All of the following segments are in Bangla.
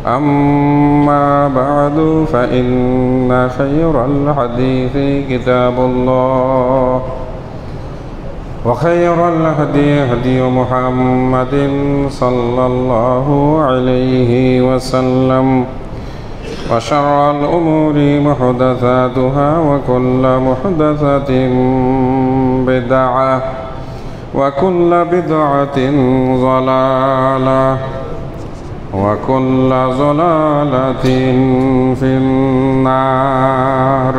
أما بعد فإن خير الحديث كتاب الله وخير الهدي هدي محمد صلى الله عليه وسلم وشر الأمور محدثاتها وكل محدثة بدعة وكل بدعة ضلالة وكل ضلالة في النار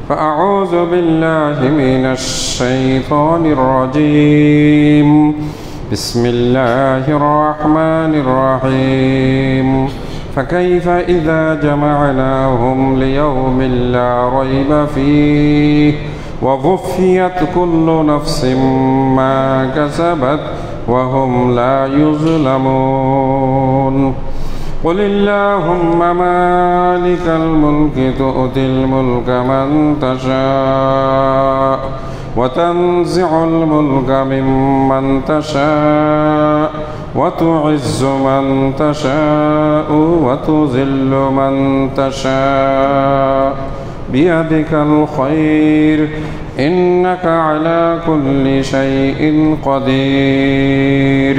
فأعوذ بالله من الشيطان الرجيم بسم الله الرحمن الرحيم فكيف إذا جمعناهم ليوم لا ريب فيه ووفيت كل نفس ما كسبت وهم لا يظلمون قل اللهم مالك الملك تؤتي الملك من تشاء وتنزع الملك ممن تشاء وتعز من تشاء وتذل من تشاء بيدك الخير إنك على كل شيء قدير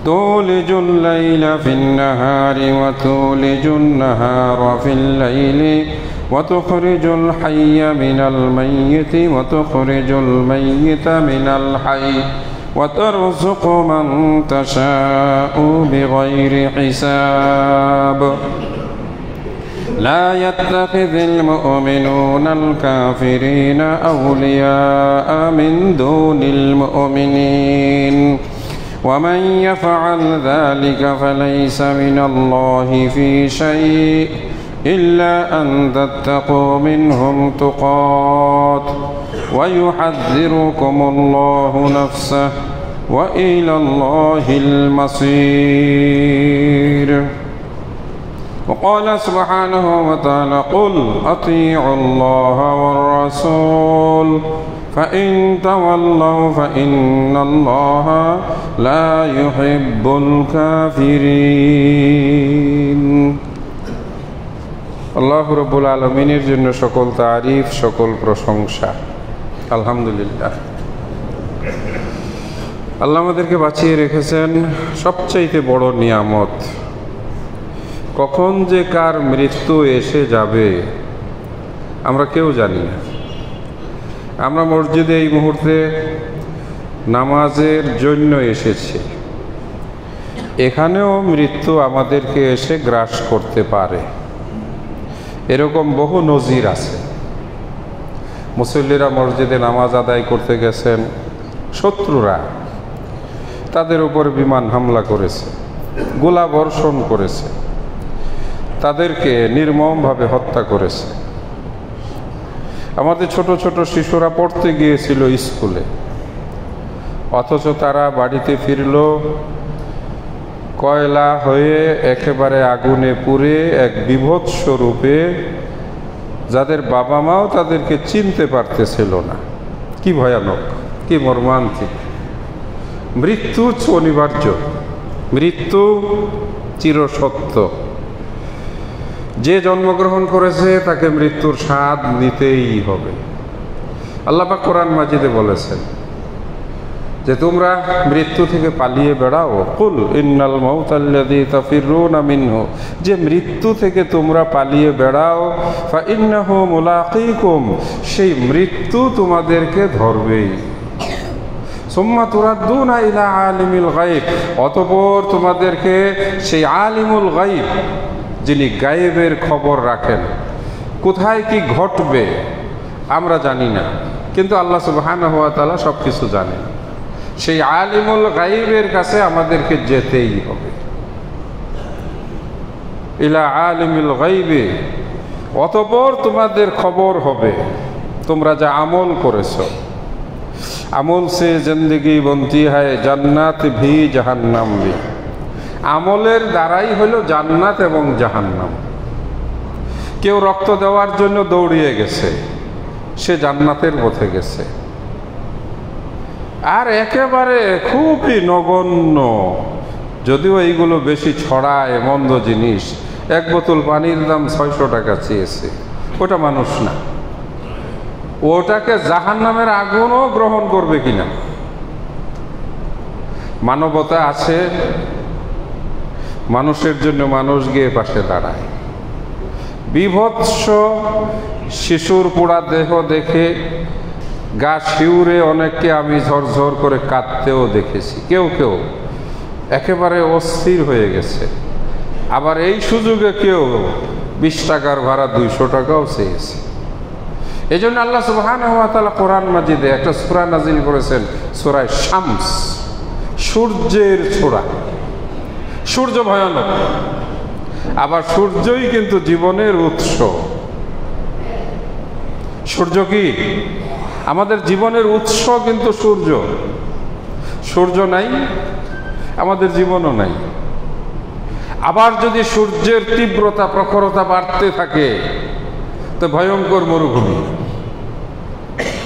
تولج الليل في النهار وتولج النهار في الليل وتخرج الحي من الميت وتخرج الميت من الحي وترزق من تشاء بغير حساب لا يتخذ المؤمنون الكافرين أولياء من دون المؤمنين ومن يفعل ذلك فليس من الله في شيء إلا أن تتقوا منهم تقات ويحذركم الله نفسه وإلى الله المصير وقال سبحانه وتعالى قل أطيعوا الله والرسول فإن تولوا فإن الله لا يحب الكافرين আল্লাহ রাব্বুল আলামিনের জন্য সকল তারিফ সকল প্রশংসা আলহামদুলিল্লাহ। আল্লাহ আমাদেরকে বাঁচিয়ে রেখেছেন সবচাইতে বড় নিয়ামত। কখন যে কার মৃত্যু এসে যাবে আমরা কেউ জানি না। আমরা মসজিদে এই মুহূর্তে নামাজের জন্য এসেছি, এখানেও মৃত্যু আমাদেরকে এসে গ্রাস করতে পারে, এরকম বহু নজির আছে। মুসল্লিরা মসজিদে নামাজ আদায় করতে গেছেন, শত্রুরা তাদের উপর বিমান হামলা করেছে, গোলা বর্ষণ করেছে, তাদেরকে নির্মমভাবে হত্যা করেছে। আমাদের ছোট ছোট শিশুরা পড়তে গিয়েছিল স্কুলে, অথচ তারা বাড়িতে ফিরল কয়লা হয়ে একেবারে আগুনে পুড়ে এক বিভৎস রূপে, যাদের বাবা মাও তাদেরকে চিনতে পারতেছিল না। কি ভয়ানক, কি মর্মান্তিক। মৃত্যু অনিবার্য, মৃত্যু চিরসত্য। যে জন্মগ্রহণ করেছে তাকে মৃত্যুর স্বাদ নিতেই হবে। আল্লাহ পাক কোরআন মাজিদে বলেছেন যে তোমরা মৃত্যু থেকে পালিয়ে বেড়াও। কুল ইন্নাল মাউতাল্লাযী তাফিরুনা মিনহু, যে মৃত্যু থেকে তোমরা পালিয়ে বেড়াও, ফা ইন্নাহু মুলাকীকুম, সেই মৃত্যু তোমাদেরকে ধরবেই। সুম্মা তুরাদ্দুনা ইলা আলিমিল গায়ব, অতঃপর তোমাদেরকে সেই আলিমুল গায়ব, যিনি গায়েবের খবর রাখেন, কোথায় কি ঘটবে আমরা জানি না, কিন্তু আল্লাহ সুবহানাহু ওয়া তাআলা সব কিছু জানেন। সেই আলিমুল গায়বের কাছে আমাদেরকে যেতেই হবে। ইলা আলিমিল গায়বে, অতঃপর তোমাদের খবর হবে তোমরা যা আমল করেছো। আমল সে জিন্দগি বনতি হয় জান্নাত ভি জাহান্নাম ভি, আমলের দ্বারাই হলো জান্নাত এবং জাহান্নাম। কেউ রক্ত দেওয়ার জন্য দৌড়িয়ে গেছে, সে জান্নাতের পথে গেছে। আর একেবারে খুবই নগণ্য যদিও এইগুলো বেশি ছড়ায় মন্দ জিনিস। এক বোতল পানির দাম 600 টাকা চেয়েছে, ওটা মানুষ না। ওটাকে জাহান্নামের আগুনও গ্রহণ করবে কিনা? মানবতা আছে, মানুষের জন্য মানুষ গিয়ে পাশে দাঁড়ায়। বিভৎস শিশুর পোড়া দেহ দেখে গা শিউরে অনেককে আমি ঝরঝর করে কাঁদতেও দেখেছি। কেউ কেউ একেবারে অস্থির হয়ে গেছে। আবার এই সুযোগে কেউ 20 টাকার ভাড়া 200 টাকাও চেয়েছে। এই জন্য আল্লাহ সুবহানাহু ওয়া তাআলা কোরআন মাজিদে একটা সূরা নাজিল করেছেন, সূরা শামস, সূর্যের ছোড়া। সূর্য ভয়ানক, আবার সূর্যই কিন্তু জীবনের উৎস। সূর্য কি? আমাদের জীবনের উৎস কিন্তু সূর্য। সূর্য নাই, আমাদের জীবনও নাই। আবার যদি সূর্যের তীব্রতা প্রখরতা বাড়তে থাকে তো ভয়ঙ্কর মরুভূমি।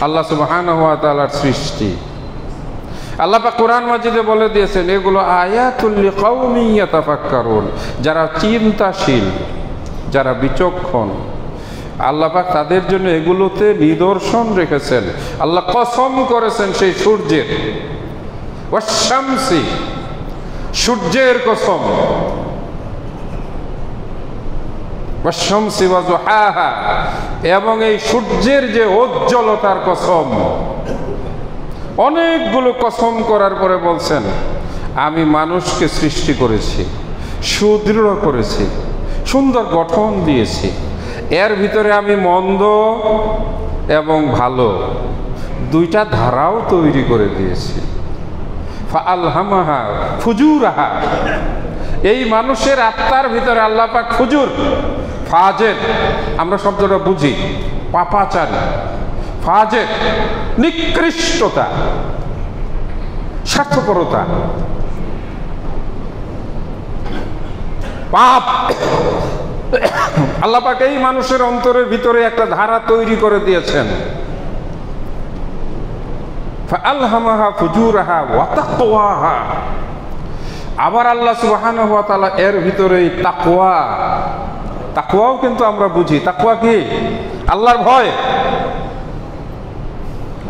আল্লাহ সুবহানাহু ওয়া তাআলার সৃষ্টি। আল্লাহ পাক কোরআন মাজিদে বলে দিয়েছেন, এগুলো আয়াতুল লিকাউমিন ইয়াতাফাক্কারুন, যারা চিন্তাশীল, যারা বিচক্ষণ, আল্লাহ পাক তাদের জন্য এগুলোতে নিদর্শন রেখেছেন। আল্লাহ কসম করেছেন সেই সূর্যের, ওয়াশ-শামসি, সূর্যের কসম, ওয়াশ-শামসি ওয়া যুহাহা, এবং এই সূর্যের যে উজ্জ্বলতার কসম। অনেকগুলো কসম করার পরে বলছেন, আমি মানুষকে সৃষ্টি করেছি, সুদৃঢ় করেছি, সুন্দর গঠন দিয়েছি, এর ভিতরে আমি মন্দ এবং ভালো দুইটা ধারাও তৈরি করে দিয়েছি। ফাআলহামাহা ফুজুরাহা, এই মানুষের আত্মার ভিতরে আল্লাহ পাক ফুজুর, ফাজের, আমরা শব্দটা বুঝি পাপাচারী, ফাজের নিকৃষ্টতা, স্বার্থপরতা, পাপ। আল্লাহ পাক এই মানুষের অন্তরের ভিতরে একটা ধারা তৈরি করে দিয়েছেন। ফাআলহামাহা ফুজুরাহা ওয়া তাকওয়াহা, আবার আল্লাহ সুবহানাহু ওয়া তাআলা এর ভিতরেই তাকওয়া, তাকওয়াও কিন্তু আমরা বুঝি। তাকওয়া কি? আল্লাহর ভয়।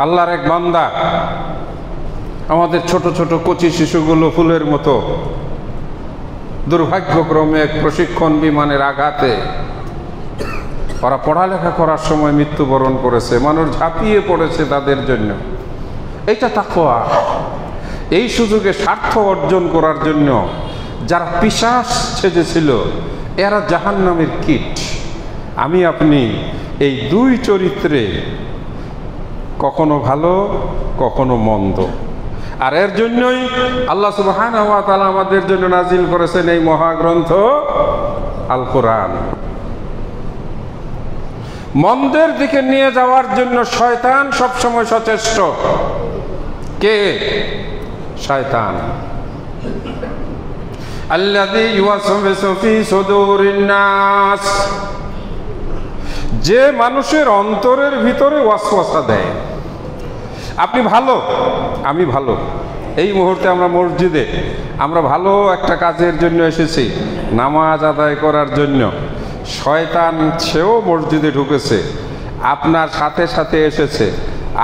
আল্লাহর এক বান্দা, আমাদের ছোট ছোট কচি শিশুগুলো ফুলের মতো দুর্ভাগ্যক্রমে এক প্রশিক্ষণ বিমানের আঘাতে ওরা পড়ালেখা করার সময় মৃত্যুবরণ করেছে। মানুষ ঝাঁপিয়ে পড়েছে তাদের জন্য। এইটা তাকওয়া। এই সুযোগে স্বার্থ অর্জন করার জন্য যারা পিশাচ সেজেছিল, এরা জাহান্নামের কীট। আমি আপনি এই দুই চরিত্রে, কখনো ভালো কখনো মন্দ। আর এর জন্যই আল্লাহ সুবহানাহু ওয়া তাআলা আমাদের জন্য নাজিল করেছেন এই মহাগ্রন্থ আল কোরআন। মন্দের দিকে নিয়ে যাওয়ার জন্য শয়তান সবসময় সচেষ্ট। কে? শয়তান। আল্লাযী ইউওয়াসওয়িসু ফী সুদুরিন নাস, যে মানুষের অন্তরের ভিতরে ওয়াসওয়াসা দেয়। আপনি ভালো, আমি ভালো। এই মুহূর্তে আমরা মসজিদে, আমরা ভালো একটা কাজের জন্য এসেছি, নামাজ আদায় করার জন্য। শয়তান সেও মসজিদে ঢুকেছে, আপনার সাথে সাথে এসেছে,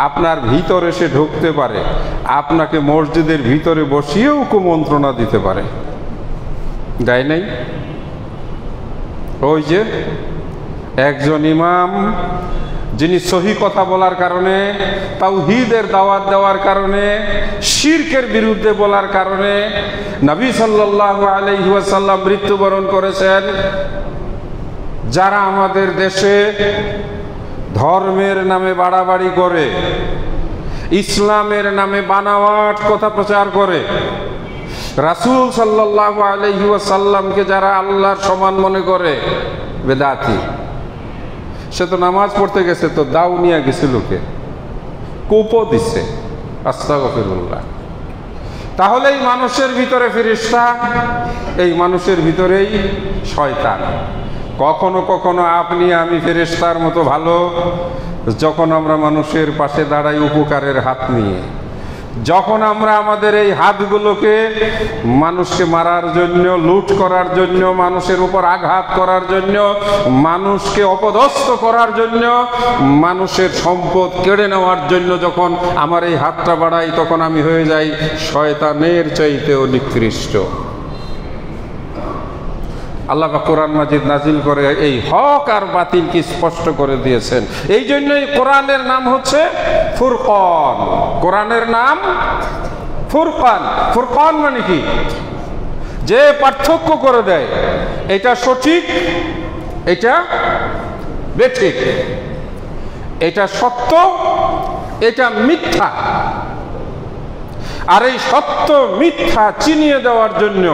আপনার ভিতর এসে ঢুকতে পারে, আপনাকে মসজিদের ভিতরে বসিয়েও কুমন্ত্রণা দিতে পারে। গায় নাই? ওই যে একজন ইমাম, যিনি সহি কথা বলার কারণে, তাওহীদের দাওয়াত দেওয়ার কারণে, শিরকের বিরুদ্ধে বলার কারণে নবী সাল্লাল্লাহু আলাইহি ওয়াসাল্লাম মৃত্যুবরণ করেছেন। যারা আমাদের দেশে ধর্মের নামে বাড়াবাড়ি করে, ইসলামের নামে বানাওয়াট কথা প্রচার করে, রাসূল সাল্লাল্লাহু আলাইহি ওয়াসাল্লামকে যারা আল্লাহর সমান মনে করে, বেদাতি। সে তো নামাজ পড়তে গেছে, তো দাও নিয়ে গেছে, লোকে কোপও দিচ্ছে, আস্তাগফিরুল্লাহ। তাহলে এই মানুষের ভিতরে ফেরেশতা, এই মানুষের ভিতরেই শয়তান। কখনো কখনো আপনি আমি ফেরেশতার মতো ভালো, যখন আমরা মানুষের পাশে দাঁড়াই উপকারের হাত নিয়ে। যখন আমরা আমাদের এই হাতগুলোকে মানুষকে মারার জন্য, লুট করার জন্য, মানুষের উপর আঘাত করার জন্য, মানুষকে অপদস্থ করার জন্য, মানুষের সম্পদ কেড়ে নেওয়ার জন্য যখন আমার এই হাতটা বাড়াই, তখন আমি হয়ে যাই শয়তানের চাইতেও নিকৃষ্ট। আল্লাহ পাক কোরআন মাজিদ নাজিল করে এই হক আর বাতিলকে স্পষ্ট করে দিয়েছেন। এই জন্যই কোরআনের নাম হচ্ছে ফুরকান। কোরআনের নাম ফুরকান। ফুরকান মানে কি? যে পার্থক্য করে দেয়, এটা সঠিক, এটা বেঠিক, এটা সত্য, এটা মিথ্যা। আর এই সত্য মিথ্যা চিনিয়ে দেওয়ার জন্য,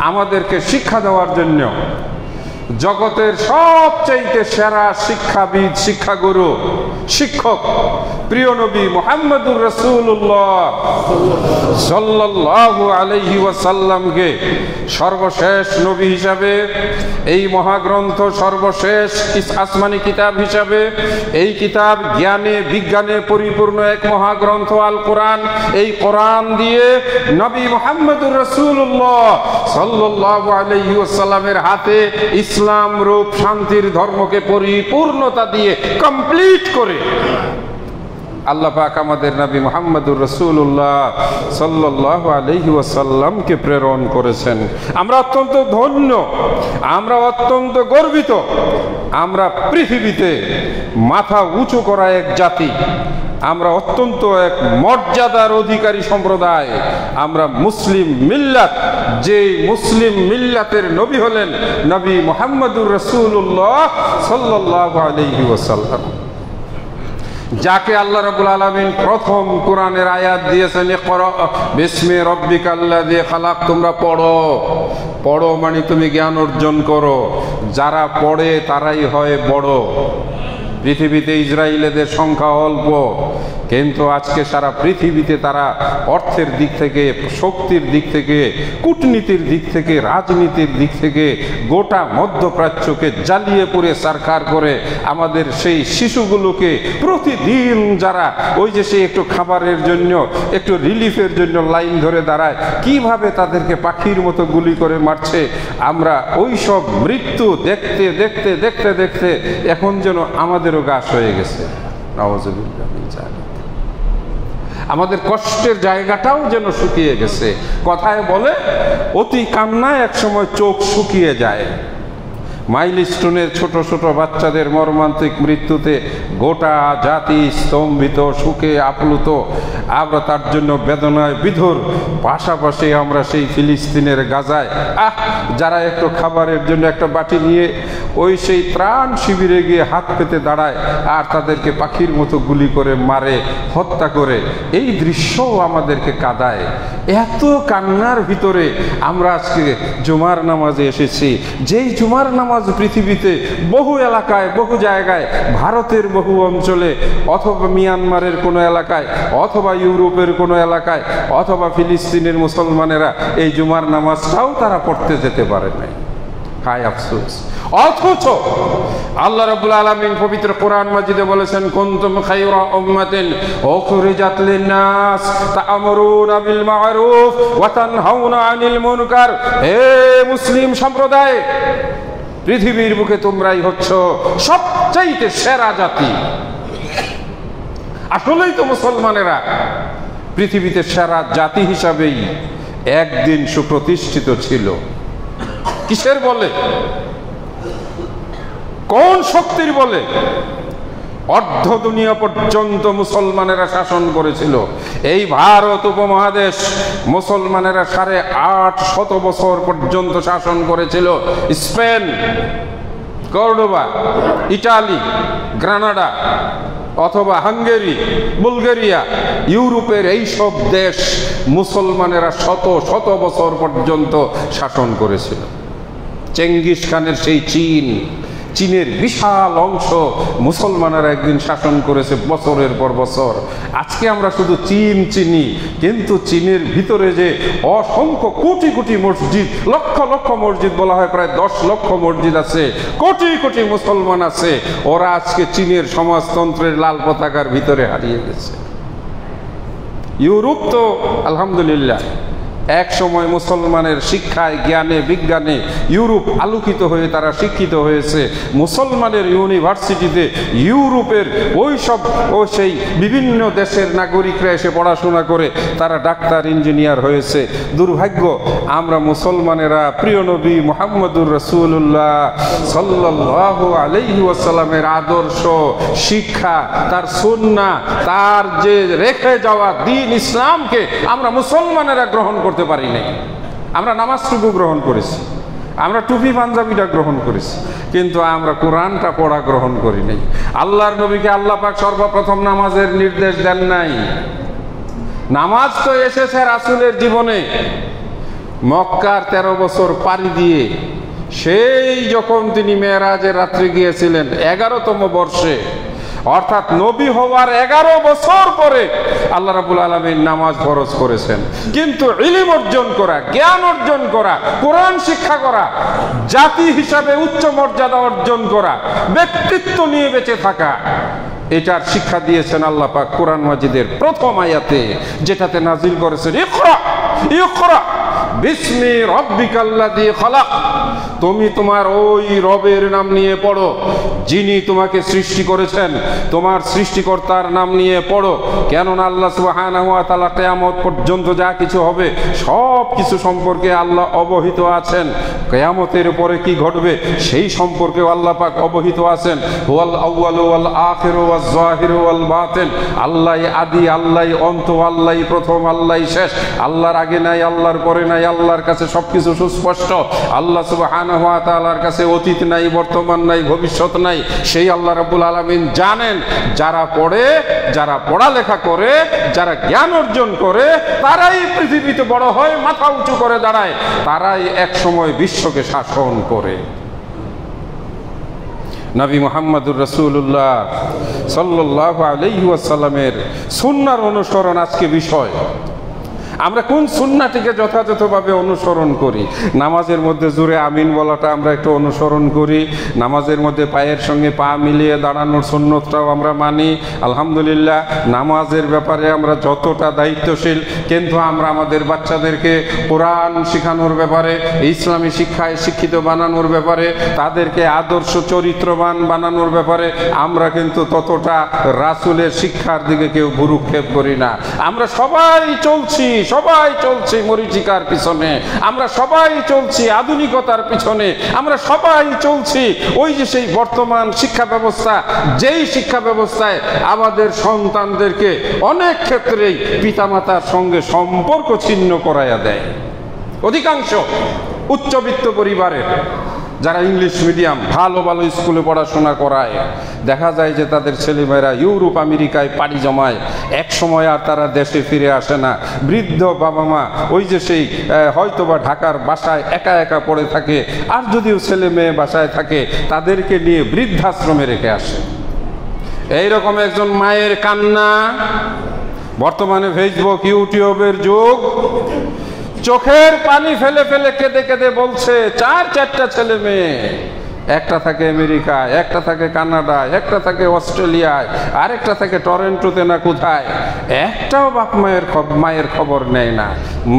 আমাদেরকে শিক্ষা দেওয়ার জন্য জগতের সবচাইতে সেরা শিক্ষাবিদ, শিক্ষাগুরু, শিক্ষক প্রিয় নবী মুহাম্মদুর রাসূলুল্লাহ সাল্লাল্লাহু আলাইহি ওয়াসাল্লামকে সর্বশেষ নবী হিসাবে, এই মহাগ্রন্থ সর্বশেষ আসমানি কিতাব হিসাবে, এই কিতাব জ্ঞানে বিজ্ঞানে পরিপূর্ণ এক মহাগ্রন্থ আল কোরআন, এই কোরআন দিয়ে নবী মুহাম্মদুর রাসূলুল্লাহ সাল্লাল্লাহু আলাইহি ওয়াসাল্লামের হাতে ইসলাম রূপ শান্তির ধর্মকে পরিপূর্ণতা দিয়ে কমপ্লিট করে আল্লাহ পাক আমাদের নবী মুহাম্মদুর রাসূলুল্লাহ সাল্লাল্লাহু আলাইহি ওয়াসাল্লামকে প্রেরণ করেছেন। আমরা অত্যন্ত ধন্য, আমরা অত্যন্ত গর্বিত। আমরা পৃথিবীতে মাথা উঁচু করা এক জাতি, আমরা অত্যন্ত এক মর্যাদার অধিকারী সম্প্রদায়, আমরা মুসলিম মিল্লাত। যে মুসলিম মিল্লাতের নবী হলেন নবী মুহাম্মদুর রাসূলুল্লাহ সাল্লাল্লাহু আলাইহি ওয়াসাল্লাম, যাকে আল্লাহ রাব্বুল আলামিন প্রথম কোরআনের আয়াত দিয়েছেন, ইকরা বিসমি রাব্বিকাল্লাযী খালাক। তোমরা পড়ো। পড়ো মানে তুমি জ্ঞান অর্জন করো। যারা পড়ে তারাই হয় বড়। পৃথিবীতে ইসরায়েলিদের সংখ্যা অল্প, কিন্তু আজকে সারা পৃথিবীতে তারা অর্থের দিক থেকে, শক্তির দিক থেকে, কূটনীতির দিক থেকে, রাজনীতির দিক থেকে গোটা মধ্যপ্রাচ্যকে জ্বালিয়ে পুড়ে সারখার করে আমাদের সেই শিশুগুলোকে প্রতিদিন যারা ওই যে সে একটু খাবারের জন্য, একটু রিলিফের জন্য লাইন ধরে দাঁড়ায়, কিভাবে তাদেরকে পাখির মতো গুলি করে মারছে। আমরা ওই সব মৃত্যু দেখতে দেখতে দেখতে দেখতে এখন যেন আমাদেরও গাছ হয়ে গেছে। নাউযুবিল্লাহ মিন যালিক। আমাদের কষ্টের জায়গাটাও যেন শুকিয়ে গেছে। কথায় বলে অতি কান্নায় একসময় চোখ শুকিয়ে যায়। মাইলস্টোনের ছোট ছোট বাচ্চাদের মর্মান্তিক মৃত্যুতে গোটা জাতি স্তম্ভিত, সুখে আপ্লুত। আমরা তার জন্য বেদনায় বিধুর। পাশাপাশি আমরা সেই ফিলিস্তিনের গাজায় যারা একটু খাবারের জন্য একটা বাটি নিয়ে ওই সেই ত্রাণ শিবিরে গিয়ে হাত পেতে দাঁড়ায় আর তাদেরকে পাখির মতো গুলি করে মারে, হত্যা করে, এই দৃশ্যও আমাদেরকে কাঁদায়। এত কান্নার ভিতরে আমরা আজকে জুমার নামাজে এসেছি। যেই জুমার নামাজ পৃথিবীতে বহু এলাকায়, বহু জায়গায়, ভারতের বহু অঞ্চলে, অথবা মিয়ানমারের কোনো এলাকায়, অথবা ইউরোপের কোনো এলাকায়, অথবা ফিলিস্তিনের মুসলমানেরা এই জুমার নামাজটাও তারা পড়তে যেতে পারে নাই। হায় আফসোস। অথচ আল্লাহ রাব্বুল আলামিন পবিত্র কোরআন মাজিদে বলেছেন, কুনতুম খায়রা উম্মাতিন উখরিজাত লিন-নাস তা'মুরুনা বিল মা'রুফ ওয়া তানহাউনা আনিল মুনকার। হে মুসলিম সম্প্রদায়, পৃথিবীর বুকে তোমরাই হচ্ছ সবচাইতে সেরা জাতি। আসলেই তো মুসলমানেরা পৃথিবীতে সেরা জাতি হিসাবেই একদিন সুপ্রতিষ্ঠিত ছিল। কিসের বলে? কোন শক্তির বলে? অর্ধ দুনিয়া পর্যন্ত মুসলমানেরা শাসন করেছিল। এই ভারত উপমহাদেশ মুসলমানেরা 850 বছর পর্যন্ত শাসন করেছিল। স্পেন, কর্ডোবা, ইটালি, গ্রানাডা, অথবা হাঙ্গেরি, বুলগেরিয়া, ইউরোপের এই সব দেশ মুসলমানেরা শত শত বছর পর্যন্ত শাসন করেছিল। চেঙ্গিস খানের সেই চীনের বিশাল অংশ মুসলমানেরা একদিন শাসন করেছে বছরের পর বছর। আজকে আমরা শুধু চীন চিনি, কিন্তু চীনের ভিতরে যে অসংখ্য কোটি কোটি মসজিদ, লক্ষ লক্ষ মসজিদ, বলা হয় প্রায় 10 লক্ষ মসজিদ আছে, কোটি কোটি মুসলমান আছে, ওরা আজকে চীনের সমাজতন্ত্রের লাল পতাকার ভিতরে হারিয়ে গেছে। ইউরোপ তো আলহামদুলিল্লাহ এক সময় মুসলমানের শিক্ষায়, জ্ঞানে, বিজ্ঞানে ইউরোপ আলোকিত হয়ে তারা শিক্ষিত হয়েছে। মুসলমানের ইউনিভার্সিটিতে ইউরোপের সেই বিভিন্ন দেশের নাগরিকরা এসে পড়াশোনা করে তারা ডাক্তার, ইঞ্জিনিয়ার হয়েছে। দুর্ভাগ্য, আমরা মুসলমানেরা প্রিয় নবী মুহাম্মদুর রাসূলুল্লাহ সাল্লাল্লাহু আলাইহি ওয়াসাল্লামের আদর্শ, শিক্ষা, তার সুন্নাহ, তার যে রেখে যাওয়া দ্বীন ইসলামকে আমরা মুসলমানেরা গ্রহণ করতে পারি নাই। আমরা নামাজটুকু গ্রহণ করেছি, আমরা টুপি পাঞ্জাবিটা গ্রহণ করেছি, কিন্তু আমরা কোরআনটা পড়া গ্রহণ করি নাই। আল্লাহর নবীকে আল্লাহ পাক সর্বপ্রথম নামাজের নির্দেশ দেন নাই। নামাজ তো এসেছে রাসূলের জীবনে মক্কার 13 বছর পাড়ি দিয়ে, সেই যখন তিনি মেরাজের রাত্রে গিয়েছিলেন 11তম বর্ষে, অর্থাৎ নবী হওয়ার 11 বছর পরে আল্লাহ রাব্বুল আলামিন নামাজ ফরজ করেছেন। কিন্তু ইলম অর্জন করা, জ্ঞান অর্জন করা, কোরআন শিক্ষা করা, জাতি হিসাবে উচ্চ মর্যাদা অর্জন করা, ব্যক্তিত্ব নিয়ে বেঁচে থাকা, এটার শিক্ষা দিয়েছেন আল্লাহ পাক কোরআন মাজিদের প্রথম আয়াতে, যেটাতে নাজিল করেছেন ইকরা ইকরা বিসমি রাব্বিকাল্লাযী খালাক। তুমি তোমার ওই রবের নাম নিয়ে পড়ো যিনি তোমাকে সৃষ্টি করেছেন, তোমার সৃষ্টিকর্তার নাম নিয়ে পড়ো। কেননা আল্লাহ সুবহানাহু ওয়া তাআলা কিয়ামত পর্যন্ত যা কিছু হবে সব কিছু সম্পর্কে আল্লাহ অবহিত আছেন। কিয়ামতের পরে কি ঘটবে সেই সম্পর্কেও আল্লাহ পাক অবহিত আছেন। হুয়াল আউয়ালু ওয়াল আখিরু ওয়াজ যাহিরু ওয়াল বাতিন। আল্লাহই আদি, আল্লাহই অন্ত, আল্লাহই প্রথম, আল্লাহই শেষ। আল্লাহর আগে নাই, আল্লাহর পরে নাই, আল্লাহর কাছে সবকিছু সুস্পষ্ট। আল্লাহ সুবহানাহু ওয়া তাআলার কাছে অতীত নাই, বর্তমান নাই, ভবিষ্যৎ নাই। সেই আল্লাহ রাব্বুল আলামিন জানেন। যারা পড়ে, যারা পড়ালেখা করে, যারা জ্ঞান অর্জন করে, তারাই পৃথিবীতে বড় হয়, মাথা উঁচু করে দাঁড়ায়, তারাই এক সময় বিশ্বকে শাসন করে। নবী মুহাম্মদুর রাসূলুল্লাহ সাল্লাল্লাহু আলাইহি ওয়াসাল্লামের সুন্নাহর অনুসরণ আজকে বিষয়। আমরা কোন সুন্নাহটিকে যথাযথভাবে অনুসরণ করি? নামাজের মধ্যে জোরে আমিন বলাটা আমরা একটু অনুসরণ করি, নামাজের মধ্যে পায়ের সঙ্গে পা মিলিয়ে দাঁড়ানোর সুন্নতটাও আমরা মানি, আলহামদুলিল্লাহ। নামাজের ব্যাপারে আমরা যতটা দায়িত্বশীল, কিন্তু আমরা আমাদের বাচ্চাদেরকে কোরআন শেখানোর ব্যাপারে, ইসলামী শিক্ষায় শিক্ষিত বানানোর ব্যাপারে, তাদেরকে আদর্শ চরিত্রবান বানানোর ব্যাপারে আমরা কিন্তু ততটা রাসূলের শিক্ষার দিকে কেউ ভ্রুক্ষেপ করি না। আমরা সবাই চলছি মরীচিকার পিছনে, আমরা সবাই চলছি আধুনিকতার পিছনে, আমরা সবাই চলছি ওই যে সেই বর্তমান শিক্ষা ব্যবস্থা, যেই শিক্ষা ব্যবস্থায় আমাদের সন্তানদেরকে অনেক ক্ষেত্রেই পিতামাতার সঙ্গে সম্পর্ক ছিন্ন করাইয়া দেয়। অধিকাংশ উচ্চবিত্ত পরিবারের যারা ইংলিশ মিডিয়াম ভালো ভালো স্কুলে পড়াশোনা করায়, দেখা যায় যে তাদের ছেলেমেয়েরা ইউরোপ আমেরিকায় পাড়ি জমায়, এক সময় আর তারা দেশে ফিরে আসে না। বৃদ্ধ বাবা মা ওই যে সেই হয়তোবা ঢাকার বাসায় একা একা পড়ে থাকে, আর যদিও ছেলে মেয়ে বাসায় থাকে তাদেরকে নিয়ে বৃদ্ধাশ্রমে রেখে আসে। এইরকম একজন মায়ের কান্না, বর্তমানে ফেসবুক ইউটিউবের যুগ, চোখের পানি ফেলে ফেলে কেঁদে কেঁদে বলছে 4-4টা ছেলে মেয়ে, একটা থাকে আমেরিকায়, একটা থাকে কানাডায়, একটা থাকে অস্ট্রেলিয়ায়, আরেকটা থাকে টরেন্টোতে না কোথায়। একটাও বাপ মায়ের খবর নেয় না।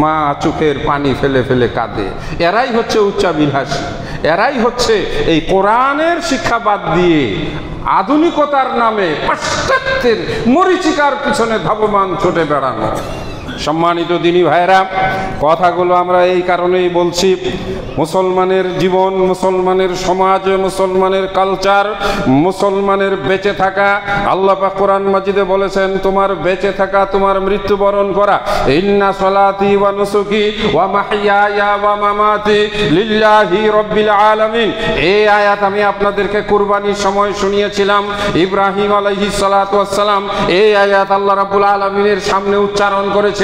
মা চোখের পানি ফেলে ফেলে কাঁদে। এরাই হচ্ছে উচ্চাভিলাষী, এরাই হচ্ছে এই কোরআনের শিক্ষা বাদ দিয়ে আধুনিকতার নামে পাশ্চাত্যের মরীচিকার পিছনে ধাবমান ছুটে বেড়ানো। সম্মানিত দিনী ভাইরা, কথাগুলো আমরা এই কারণেই বলছি, মুসলমানের জীবন, মুসলমানের সমাজ, মুসলমানের কালচার, মুসলমানের বেঁচে থাকা, আল্লাহ পাক কোরআন মাজিদে বলেছেন তোমার বেঁচে থাকা, তোমার মৃত্যুবরণ করা। ইন্না সলাতি ওয়া নুসুকি ওয়া মাহইয়ায়া ওয়া মামাতি লিল্লাহি রাব্বিল আলামিন। এই আয়াত আমি আপনাদেরকে কুরবানির সময় শুনিয়েছিলাম। ইব্রাহিম আলাইহিস সালাতু ওয়াস সালাম এই আয়াত আল্লাহ রাব্বুল আলামিনের সামনে উচ্চারণ করেছিলেন।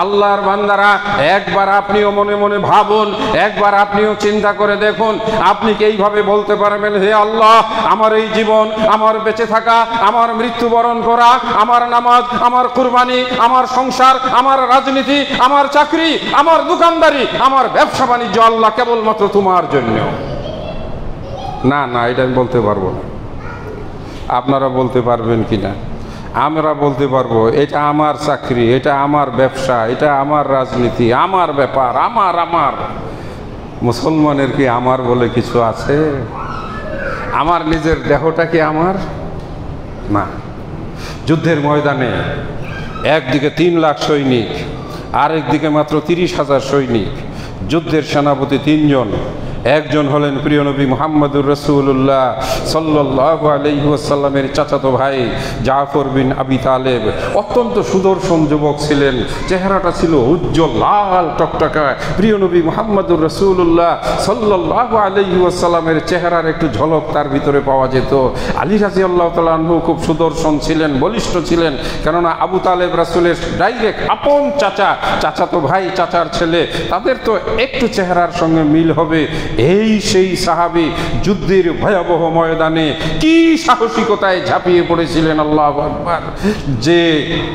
আল্লাহর বান্দারা, একবার আপনিও মনে মনে ভাবুন, একবার আপনিও চিন্তা করে দেখুন, আপনি কি এইভাবে বলতে পারবেন, হে আল্লাহ, আমার এই জীবন, আমার বেঁচে থাকা, আমার মৃত্যুবরণ করা, আমার নামাজ, আমার কুরবানি, আমার সংসার, আমার রাজনীতি, আমার চাকরি, আমার দোকানদারি, আমার ব্যবসা বাণিজ্য আল্লাহ কেবলমাত্র তোমার জন্য? না, এটা আমি বলতে পারবো না। আপনারা বলতে পারবেন কিনা? আমরা বলতে পারবো এটা আমার চাকরি, এটা আমার ব্যবসা, এটা আমার রাজনীতি, আমার ব্যাপার, আমার আমার। মুসলমানের কি আমার বলে কিছু আছে? আমার নিজের দেহটা কি আমার না? যুদ্ধের ময়দানে একদিকে 3 লাখ সৈনিক, আরেকদিকে মাত্র 30,000 সৈনিক। যুদ্ধের সেনাপতি 3 জন। একজন হলেন প্রিয় নবী মুহাম্মদুর রাসূলুল্লাহ সাল্লাল্লাহু আলাইহি ওয়াসাল্লামের চাচাতো ভাই জাফর বিন আবি তালেব। অত্যন্ত সুদর্শন যুবক ছিলেন, চেহারাটা ছিল উজ্জ্বল লাল টকটকা। প্রিয় নবী মুহাম্মদুর রাসূলুল্লাহ সাল্লাল্লাহু আলাইহি ওয়াসাল্লামের চেহারার একটু ঝলক তার ভিতরে পাওয়া যেত। আলী রাদিয়াল্লাহু তাআলা আনহু খুব সুদর্শন ছিলেন, বলিষ্ঠ ছিলেন, কেননা আবু তালেব রাসূলের ডাইরেক্ট আপন চাচা, চাচাতো ভাই, চাচার ছেলে, তাদের তো একটু চেহারার সঙ্গে মিল হবে। এই সেই সাহাবী যুদ্ধের ভয়াবহ ময়দানে কি সাহসিকতায় ঝাঁপিয়ে পড়েছিলেন, আল্লাহু আকবার, যে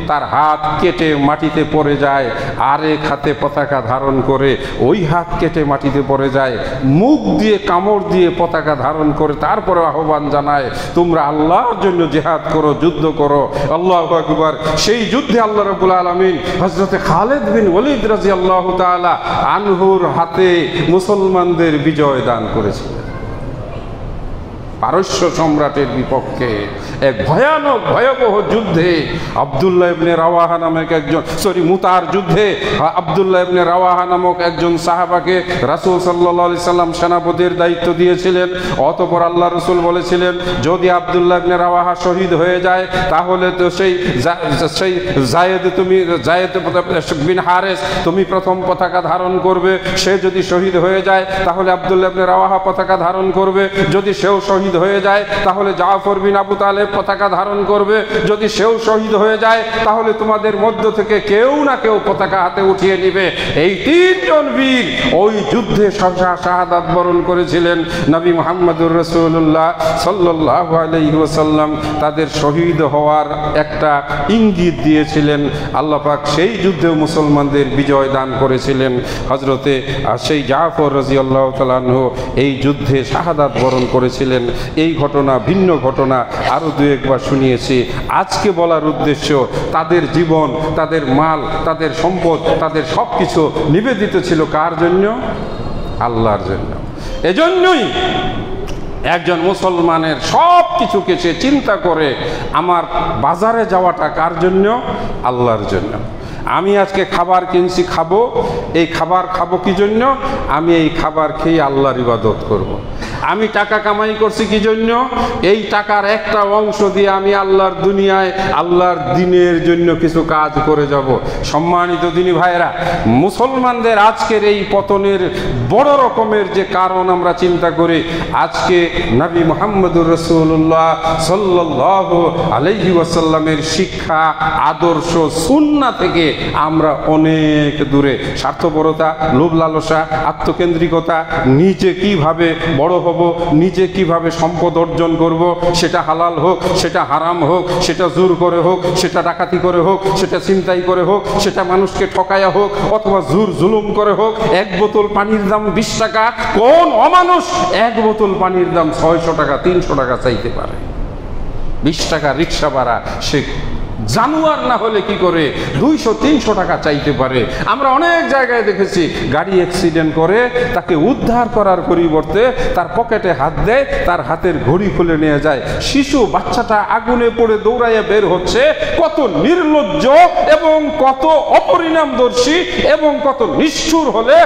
তার হাত কেটে মাটিতে পড়ে যায়, আরেক হাতে পতাকা ধারণ করে, ওই হাত কেটে মাটিতে পড়ে যায়, মুখ দিয়ে কামড় দিয়ে পতাকা ধারণ করে তারপরে আহ্বান জানায়, তোমরা আল্লাহর জন্য জিহাদ করো, যুদ্ধ করো। আল্লাহু আকবার। সেই যুদ্ধে আল্লাহ রাব্বুল আলামিন হযরতে খালিদ বিন ওয়ালিদ রাদিয়াল্লাহু তাআলা আনহুর হাতে মুসলমানদের বিজয় দান করেছিলেন। পারস্য সম্রাটের বিপক্ষে এক ভয়ানক ভয়াবহ যুদ্ধে আব্দুল্লাহ ইবনে রাওয়াহা নামক একজন, মুতার যুদ্ধে আব্দুল্লাহ ইবনে রাওয়াহা নামক একজন সাহাবাকে রাসূল সাল্লাল্লাহু আলাইহি সাল্লাম সেনাপতির দায়িত্ব দিয়েছিলেন। অতঃপর আল্লাহ রাসূল বলেছিলেন, যদি আব্দুল্লাহ ইবনে রাওয়াহা শহীদ হয়ে যায় তাহলে তো সেই যায়েদ বিন হারেস তুমি প্রথম পতাকা ধারণ করবে। সে যদি শহীদ হয়ে যায় তাহলে আব্দুল্লাহ ইবনে রাওয়াহা পতাকা ধারণ করবে। যদি সেও শহীদ হয়ে যায় তাহলে জাফর বিন আবু তালেব পতাকা ধারণ করবে। যদি সেও শহীদ হয়ে যায় তাহলে তোমাদের মধ্য থেকে কেউ না কেউ পতাকা হাতে উঠিয়ে নিবে। এই 3 জন বীর ওই যুদ্ধে শাহাদাত বরণ করেছিলেন। নবী মুহাম্মদুর রাসূলুল্লাহ সাল্লাল্লাহু আলাইহি ওয়াসাল্লাম তাদের শহীদ হওয়ার একটা ইঙ্গিত দিয়েছিলেন। আল্লাহ পাক সেই যুদ্ধেও মুসলমানদের বিজয় দান করেছিলেন। হযরতে সেই জাফর রাদিয়াল্লাহু তাআলা আনহু এই যুদ্ধে শাহাদাত বরণ করেছিলেন। এই ঘটনা, ভিন্ন ঘটনা আরও 2-1 শুনিয়েছি। আজকে বলার উদ্দেশ্য, তাদের জীবন, তাদের মাল, তাদের সম্পদ, তাদের সব কিছু নিবেদিত ছিল কার জন্য? আল্লাহর জন্য। এজন্যই একজন মুসলমানের সব কিছুকে সে চিন্তা করে, আমার বাজারে যাওয়াটা কার জন্য? আল্লাহর জন্য। আমি আজকে খাবার কিনছি, খাবো, এই খাবার খাবো কি জন্য? আমি এই খাবার খেয়ে আল্লাহর ইবাদত করব। আমি টাকা কামাই করছি কি জন্য? এই টাকার একটা অংশ দিয়ে আমি আল্লাহর দুনিয়ায়, আল্লাহর দ্বীনের জন্য কিছু কাজ করে যাব। সম্মানিত দিনী ভাইরা, মুসলমানদের আজকের এই পতনের বড় রকমের যে কারণ আমরা চিন্তা করি, আজকে নবী মুহাম্মদুর রাসূলুল্লাহ সাল্লাল্লাহু আলাইহি ওয়াসাল্লামের শিক্ষা, আদর্শ, সুন্নাহ থেকে আমরা অনেক দূরে। স্বার্থপরতা, লোভ লালসা, আত্মকেন্দ্রিকতা, নিজে কিভাবে বড় হব, নিজে কিভাবে সম্পদ অর্জন করব, সেটা হালাল হোক, সেটা হারাম হোক, সেটা জোর করে হোক, সেটা ডাকাতি করে হোক, সেটা ছিনতাই করে হোক, সেটা মানুষকে ঠকায়া হোক, অথবা জোর জুলুম করে হোক। 1 বোতল পানির দাম 20 টাকা, কোন অমানুষ 1 বোতল পানির দাম 600 টাকা, 300 টাকা চাইতে পারে? 20 টাকা রিক্সা ভাড়া সে জানুয়ার না হলে কি করে 200-300 টাকা চাইতে পারে? আমরা অনেক জায়গায় দেখেছি, গাড়ি অ্যাক্সিডেন্ট করে তাকে উদ্ধার করার পরিবর্তে তার পকেটে হাত দেয়, তার হাতের ঘড়ি খুলে নিয়ে যায়। শিশু বাচ্চাটা আগুনে পড়ে দৌড়াইয়া বের হচ্ছে। কত নির্লজ্জ এবং কত অপরিণামদর্শী এবং কত নিষ্ঠুর হলে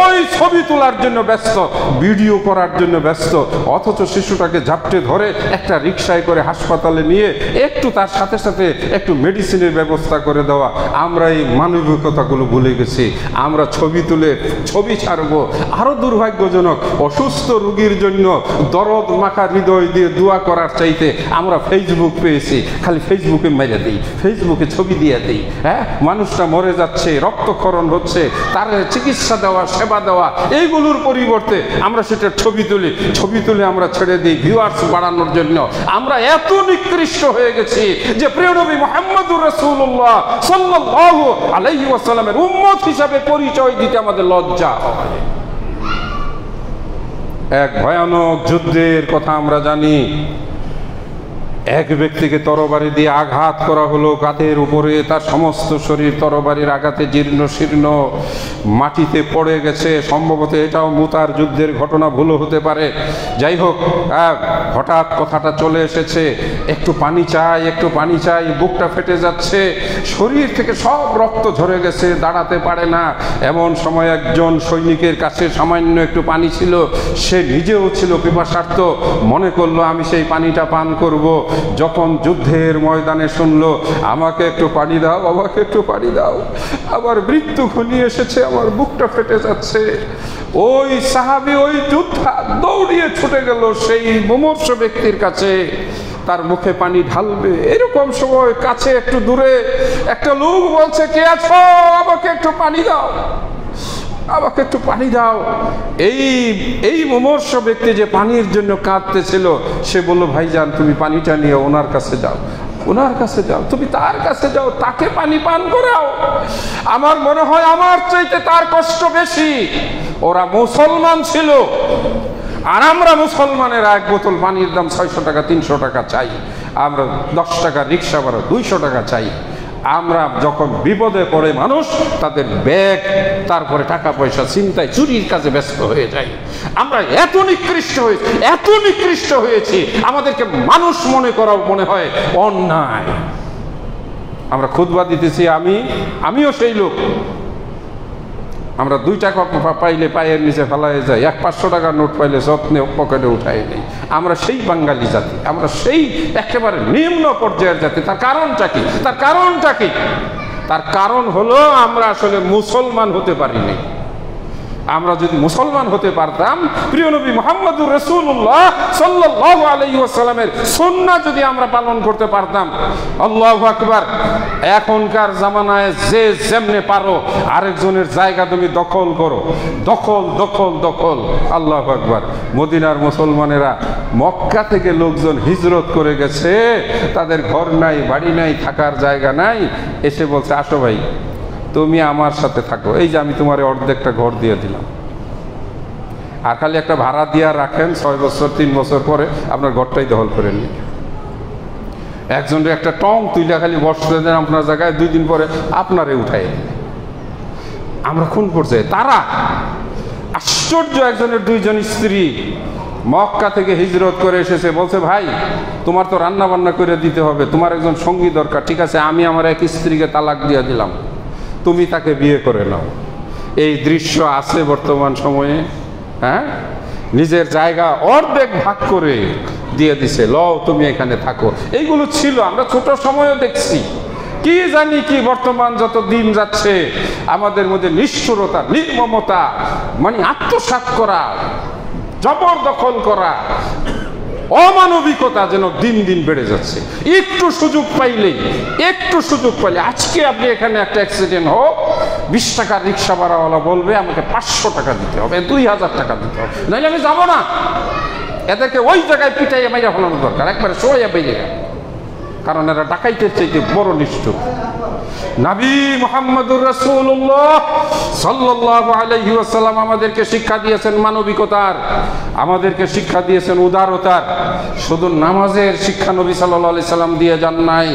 ওই ছবি তোলার জন্য ব্যস্ত, ভিডিও করার জন্য ব্যস্ত, অথচ শিশুটাকে ঝাপটে ধরে একটা রিকশায় করে হাসপাতালে নিয়ে একটু তার সাথে সাথে একটু মেডিসিনের ব্যবস্থা করে দেওয়া। আমরা এই মানবিকতাগুলো ভুলে গেছি। আমরা ছবি তুলে ছবি ছাড়বো। আরো দুর্ভাগ্যজনক, অসুস্থ রোগীর জন্য দরদ মাখা হৃদয় দিয়ে দোয়া করার চাইতে আমরা ফেসবুক পেয়েছি, খালি ফেসবুকে মেরে দিই, ফেসবুকে ছবি দিয়ে দিই। হ্যাঁ, মানুষটা মরে যাচ্ছে, রক্তক্ষরণ হচ্ছে, তার চিকিৎসা দেওয়া, সেবা দেওয়া, এইগুলোর পরিবর্তে আমরা সেটা ছবি তুলি, ছবি তুলে আমরা ছেড়ে দিই ভিউয়ার্স বাড়ানোর জন্য। আমরা এত নিকৃষ্ট হয়ে গেছি যে প্রিয় নবী মুহাম্মদুর রাসূলুল্লাহ সাল্লাল্লাহু আলাইহি ওয়াসাল্লামের উম্মত হিসাবে পরিচয় দিতে আমাদের লজ্জা হয়। এক ভয়ানক যুদ্ধের কথা আমরা জানি। এক ব্যক্তিকে তরবারি দিয়ে আঘাত করা হলো কাঁধের উপরে, তার সমস্ত শরীর তরবারির আঘাতে জীর্ণ শীর্ণ মাটিতে পড়ে গেছে। সম্ভবত এটাও মুতার যুদ্ধের ঘটনা, ভুলও হতে পারে। যাই হোক, হঠাৎ কথাটা চলে এসেছে, একটু পানি চাই, একটু পানি চাই, বুকটা ফেটে যাচ্ছে, শরীর থেকে সব রক্ত ঝরে গেছে, দাঁড়াতে পারে না। এমন সময় একজন সৈনিকের কাছে সামান্য একটু পানি ছিল, সে নিজেও ছিল পিপাসার্ত, মনে করলো আমি সেই পানিটা পান করব। যখন যুদ্ধের ময়দানে শুনলো আমাকে একটু পানি দাও, আমাকে একটু পানি দাও, আমার মৃত্যু ঘনিয়ে এসেছে, আমার বুকটা ফেটে যাচ্ছে, ওই সাহাবী, ওই যোদ্ধা দৌড়িয়ে ছুটে গেল সেই মুমূর্ষ ব্যক্তির কাছে, তার মুখে পানি ঢালবে। এরকম সময় কাছে একটু দূরে একটা লোক বলছে, কে আছো, আমাকে একটু পানি দাও, আমাকে একটু পানি দাও। এই মুমূর্ষ ব্যক্তি যে পানির জন্য কাঁদতেছিল, সে বলল, ভাইজান তুমি পানিটা নিয়ে ওনার কাছে যাও, ওনার কাছে যাও, তুমি তার কাছে যাও, তাকে পানি পান করাও। আমার মনে হয় আমার চাইতে তার কষ্ট বেশি। ওরা মুসলমান ছিল, আর আমরা মুসলমানেরা এক বোতল পানির দাম 600 টাকা 300 টাকা চাই, আমরা 10 টাকা রিক্সা ভাড়া 200 টাকা চাই। আমরা যখন বিপদে পড়ে মানুষ তাদের ব্যাগ, তারপরে টাকা পয়সা ছিনতাই চুরির কাজে ব্যস্ত হয়ে যায়। আমরা এত নিকৃষ্ট হয়েছি, আমাদেরকে মানুষ মনে করাও মনে হয় অন্যায়। আমরা খুতবা দিতেছি, আমিও সেই লোক। আমরা 2 টাকা পাইলে পায়ের নিচে ফেলায় যাই, 500 টাকার নোট পাইলে যত্নে পকেটে উঠাই নেই। আমরা সেই বাঙালি জাতি, আমরা সেই একেবারে নিম্ন পর্যায়ের জাতি। তার কারণটা কি? তার কারণ হলো আমরা আসলে মুসলমান হতে পারিনি। আমরা যদি মুসলমান হতে পারতাম, প্রিয় নবী মুহাম্মদুর রাসূলুল্লাহ সাল্লাল্লাহু আলাইহি ওয়াসাল্লামের সুন্নাহ যদি আমরা পালন করতে পারতাম, আল্লাহু আকবার। এখনকার জামানায় যে যেমনে পারো আরেকজনের জায়গা তুমি দখল করো, দখল। আল্লাহু আকবার। মদিনার মুসলমানেরা মক্কা থেকে লোকজন হিজরত করে গেছে, তাদের ঘর নাই, বাড়ি নাই, থাকার জায়গা নাই, এসে বলছে, আসো ভাই তুমি আমার সাথে থাকো, এই যে আমি তোমার অর্ধেকটা ঘর দিয়ে দিলাম, আর খালি একটা ভাড়া দিয়া রাখেন, 6 বছর 3 বছর পরে আপনার ঘরটাই দখল করে নিন। একজনের একটা টং তুইলা খালি বসতে দেন আপনার জায়গায়, 2 দিন পরে আপনারে উঠাই। আমরা কোন পর্যায়ে? তারা আশ্চর্য। একজনের 2 জন স্ত্রী মক্কা থেকে হিজরত করে এসেছে, বলছে, ভাই তোমার তো রান্না বান্না করে দিতে হবে, তোমার একজন সঙ্গী দরকার। ঠিক আছে, আমি আমার এক স্ত্রীকে তালাক দিয়ে দিলাম, তুমি তাকে বিয়ে করে নাও। এই দৃশ্য আছে বর্তমান সময়ে। হ্যাঁ, নিজের জায়গা অর্ধেক ভাগ করে দিয়ে দিছে, লও তুমি এখানে থাকো। এইগুলো ছিল, আমরা ছোট সময়ও দেখছি। কি জানি কি বর্তমান যত দিন যাচ্ছে আমাদের মধ্যে নিষ্ঠুরতা, নির্মমতা, মানে আত্মসাৎ করা, জবরদখল করা, অমানবিকতা যেন দিন দিন বেড়ে যাচ্ছে। একটু সুযোগ পাইলে, আজকে আপনি এখানে একটা অ্যাক্সিডেন্ট হোক, 20 টাকার রিক্সা ভাড়াওয়ালা বলবে আমাকে 500 টাকা দিতে হবে, 2000 টাকা দিতে হবে, নাহলে আমি যাবো না। এদেরকে ওই জায়গায় পিটাইয়া মাইরা ফেলানো দরকার, একবারে সোয়া বেজে গেল, কারণ এরা ডাকাইতের চাইতে বড় নিষ্ঠুর। নবী মুহাম্মদুর রাসূলুল্লাহ সাল্লাল্লাহু আলাইহি ওয়াসাল্লাম আমাদেরকে শিক্ষা দিয়েছেন মানবিকতার, আমাদেরকে শিক্ষা দিয়েছেন উদারতার। শুধু নামাজের শিক্ষা নবী সাল্লাল্লাহু আলাইহি সাল্লাম দিয়ে যান নাই।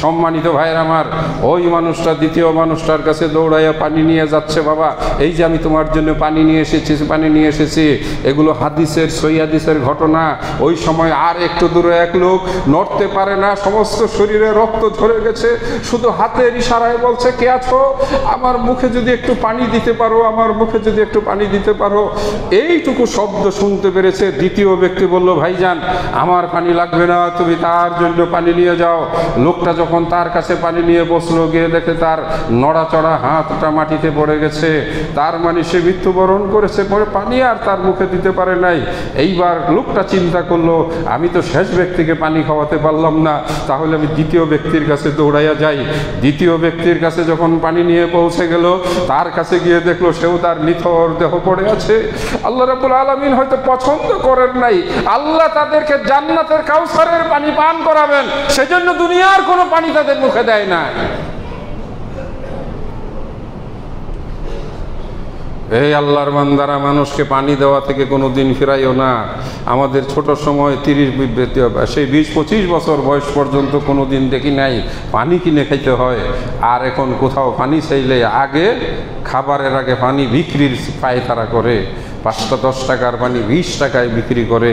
সম্মানিত ভাইয়ের আমার, ওই মানুষটা দ্বিতীয় মানুষটার কাছে দৌড়াইয়া পানি নিয়ে যাচ্ছে, বাবা এই যে আমি তোমার জন্য পানি নিয়ে এসেছি। এগুলো হাদিসের, সহিহ হাদিসের ঘটনা। ওই সময় আর একটু দূরে এক লোক নড়তে পারে না, সমস্ত শরীরে রক্ত ঝরে গেছে, শুধু হাতের ইশারায় বলছে, কে আছো, আমার মুখে যদি একটু পানি দিতে পারো, আমার মুখে যদি একটু পানি দিতে পারো। এইটুকু শব্দ শুনতে পেরেছে। দ্বিতীয় ব্যক্তি বলল, ভাইজান আমার পানি লাগবে না, তুমি তার জন্য পানি নিয়ে যাও। লোকটা যখন তার কাছে পানি নিয়ে বসলো, গিয়ে দেখে তার নড়াচড়া হাতটা মাটিতে পড়ে গেছে, তার মানে সে মৃত্যুবরণ করেছে। পরে পানি আর তার মুখে দিতে পারে নাই। এইবার লোকটা চিন্তা করলো, আমি তো শেষ ব্যক্তিকে পানি খাওয়াতে পারলাম না, তাহলে আমি দ্বিতীয় ব্যক্তির কাছে দৌড়াইয়া যাই। দ্বিতীয় ব্যক্তির কাছে যখন পানি নিয়ে পৌঁছে গেল, তার কাছে গিয়ে দেখলো সেও তার নিথর দেহ পড়ে আছে। আল্লাহ রাব্বুল আলামিন হয়তো পছন্দ করেন নাই, আল্লাহ তাদেরকে জান্নাতের কাউসারের পানি পান করাবেন, সেজন্য দুনিয়ার কোনো পানি তাদের মুখে দেয় না। এই আল্লাহর বান্দারা, মানুষকে পানি দেওয়া থেকে কোনো দিন ফিরাইও না। আমাদের ছোট সময় 20-25 বছর বয়স পর্যন্ত কোনো দিন দেখি নাই পানি কিনে খাইতে হয়। আর এখন কোথাও পানি চাইলে আগে খাবারের আগে পানি বিক্রির পায়তারা করে, 5-10 টাকার পানি 20 টাকায় বিক্রি করে।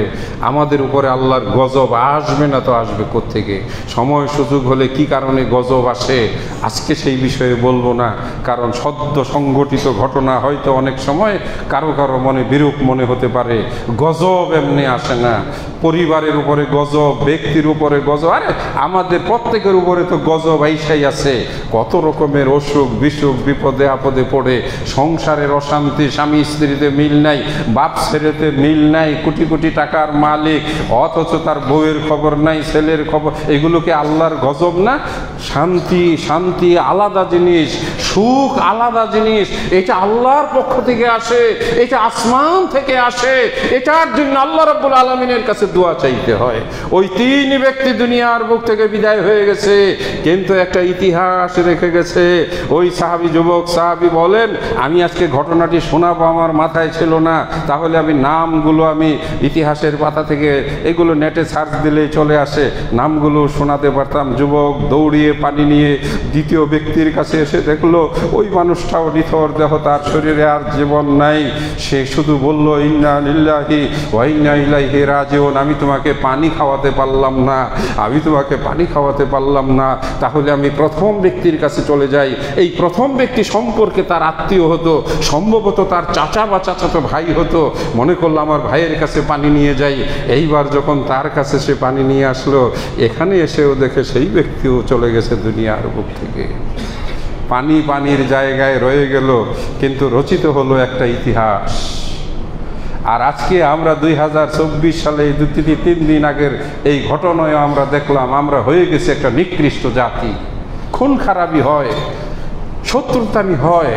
আমাদের উপরে আল্লাহর গজব আসবে না তো আসবে কোত্থেকে? সময় সুযোগ হলে কি কারণে গজব আসে আজকে সেই বিষয়ে বলবো না, কারণ সদ্য সংঘটিত ঘটনা হয়তো অনেক সময় কারো কারো মনে বিরূপ মনে হতে পারে। গজব এমনি আসে না। পরিবারের উপরে গজব, ব্যক্তির উপরে গজব, আরে আমাদের প্রত্যেকের উপরে তো গজব আইসাই আছে। কত রকমের অসুখ বিসুখ, বিপদে আপদে পড়ে, সংসারের অশান্তি, স্বামী স্ত্রীতে মিল নাই, বাপ ছেলেতে মিল নাই, কোটি কোটি টাকার মালিক অথচ তার বউয়ের খবর নাই, ছেলের খবর। এগুলোকে আল্লাহর গজব না? শান্তি, শান্তি আলাদা জিনিস, সুখ আলাদা জিনিস। এটা আল্লাহর পক্ষ থেকে আসে, এটা আসমান থেকে আসে। এটার জন্য আল্লাহ রাব্বুল আলামিনের কাছে দোয়া চাইতে হয়। ওই 3 ব্যক্তি দুনিয়ার বুক থেকে বিদায় হয়ে গেছে, কিন্তু একটা ইতিহাস রেখে গেছে। ওই সাহাবী, যুবক সাহাবী বলেন, আমি আজকে ঘটনাটি শোনাবো, আমার মাথায় ছিল না, তাহলে আমি নামগুলো আমি ইতিহাসের পাতা থেকে এগুলো নেটে সার্চ দিলেই চলে আসে, নামগুলো শোনাতে পারতাম। যুবক দৌড়িয়ে পানি নিয়ে দ্বিতীয় ব্যক্তির কাছে এসে দেখলো ওই মানুষটাও নিথর দেহ, তার শরীরে আর জীবন নাই। সে শুধু বলল, ইন্না লিল্লাহি ওয়া ইন্না ইলাইহি রাজিউন। আমি তোমাকে পানি খাওয়াতে পারলাম না, আমি তোমাকে পানি খাওয়াতে পারলাম না। তাহলে আমি প্রথম ব্যক্তির কাছে চলে যাই। এই প্রথম ব্যক্তি সম্পর্কে তার আত্মীয় হতো, সম্ভবত তার চাচা বা চাচাতো ভাই হতো। মনে করলো আমার ভাইয়ের কাছে পানি নিয়ে যাই। এইবার যখন তার কাছে সে পানি নিয়ে আসলো, এখানে এসেও দেখে সেই ব্যক্তিও চলে গেছে দুনিয়ার বুক থেকে। পানি পানির জায়গায় রয়ে গেল, কিন্তু রচিত হলো একটা ইতিহাস। আর আজকে আমরা 2024 সালে 2-3 দিন আগের এই ঘটনায় আমরা দেখলাম আমরা হয়ে গেছে একটা নিকৃষ্ট জাতি। খুন খারাপি হয়, শত্রুতামি হয়,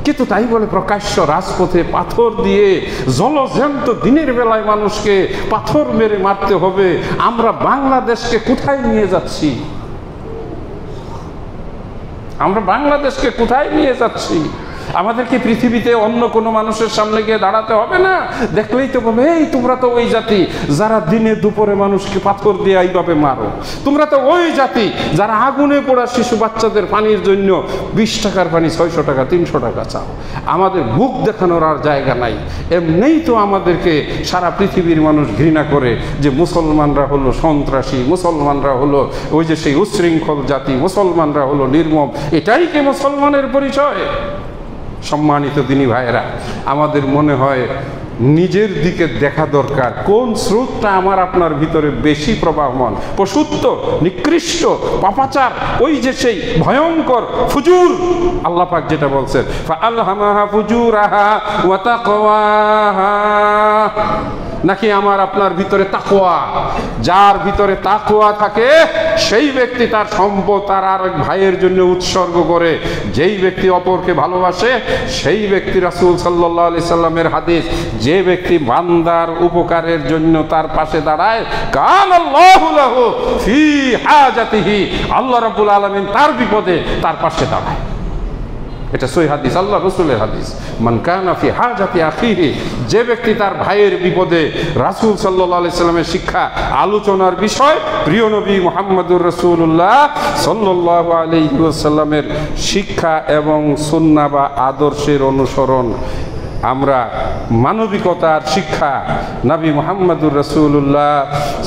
কিন্তু তাই বলে প্রকাশ্য রাজপথে পাথর দিয়ে জলজ্যান্ত দিনের বেলায় মানুষকে পাথর মেরে মারতে হবে। আমরা বাংলাদেশকে কোথায় নিয়ে যাচ্ছি? আমরা বাংলাদেশকে কোথায় নিয়ে যাচ্ছি? আমাদেরকে পৃথিবীতে অন্য কোনো মানুষের সামনে গিয়ে দাঁড়াতে হবে না, দেখলেই তো বলবে, এই তোমরা তো ওই জাতি যারা দিনে দুপুরে মানুষকে পাথর দিয়ে এইভাবে মারো। তোমরা তো ওই জাতি যারা আগুনে পোড়া শিশু বাচ্চাদের পানির জন্য 20 টাকার পানি 600 টাকা 300 টাকা চাও। আমাদের মুখ দেখানোর আর জায়গা নাই। এমনিই তো আমাদেরকে সারা পৃথিবীর মানুষ ঘৃণা করে যে মুসলমানরা হলো সন্ত্রাসী, মুসলমানরা হলো ওই যে সেই উচ্ছৃঙ্খল জাতি, মুসলমানরা হলো নির্মম। এটাই কি মুসলমানের পরিচয়? সম্মানিত দিনী ভাইয়েরা, আমাদের মনে হয় নিজের দিকে দেখা দরকার, কোন স্রোতটা আমার আপনার ভিতরে বেশি প্রবাহমান। পশুত্ব, নিকৃষ্ট, পাপাচার, ওই যে সেই ভয়ঙ্কর ফুজুর, আল্লাহ পাক যেটা বলছেন, ফাআলহামাহা ফুজুরাহা ওয়া তাকওয়াহা, নাকি আমার আপনার ভিতরে তাকওয়া? যার ভিতরে তাকওয়া থাকে সেই ব্যক্তি তার সম্পদ তার আরেক ভাইয়ের জন্য উৎসর্গ করে। যেই ব্যক্তি অপরকে ভালোবাসে সেই ব্যক্তি, রাসূল সাল্লাল্লাহু আলাইহি সাল্লামের হাদিস, যে ব্যক্তি বান্দার উপকারের জন্য তার পাশে দাঁড়ায়, কানাল্লাহু লাহু ফি হাজাতিহি, আল্লাহ রাব্বুল আলামিন তার বিপদে তার পাশে দাঁড়ায়। এটা সহিহ হাদিস, আল্লাহ রাসূলের হাদিস। মান কানা ফি হাজাতি আখিহি, যে ব্যক্তি তার ভাইয়ের বিপদে, রাসূল সাল্লাল্লাহু আলাইহি সাল্লামের শিক্ষা আলোচনার বিষয়, প্রিয় নবী মুহাম্মদুর রাসূলুল্লাহ সাল্লাল্লাহু আলাইহি ওয়াসাল্লামের শিক্ষা এবং সুন্নাহ বা আদর্শের অনুসরণ, আমরা মানবিকতার শিক্ষা নবী মুহাম্মদুর রাসূলুল্লাহ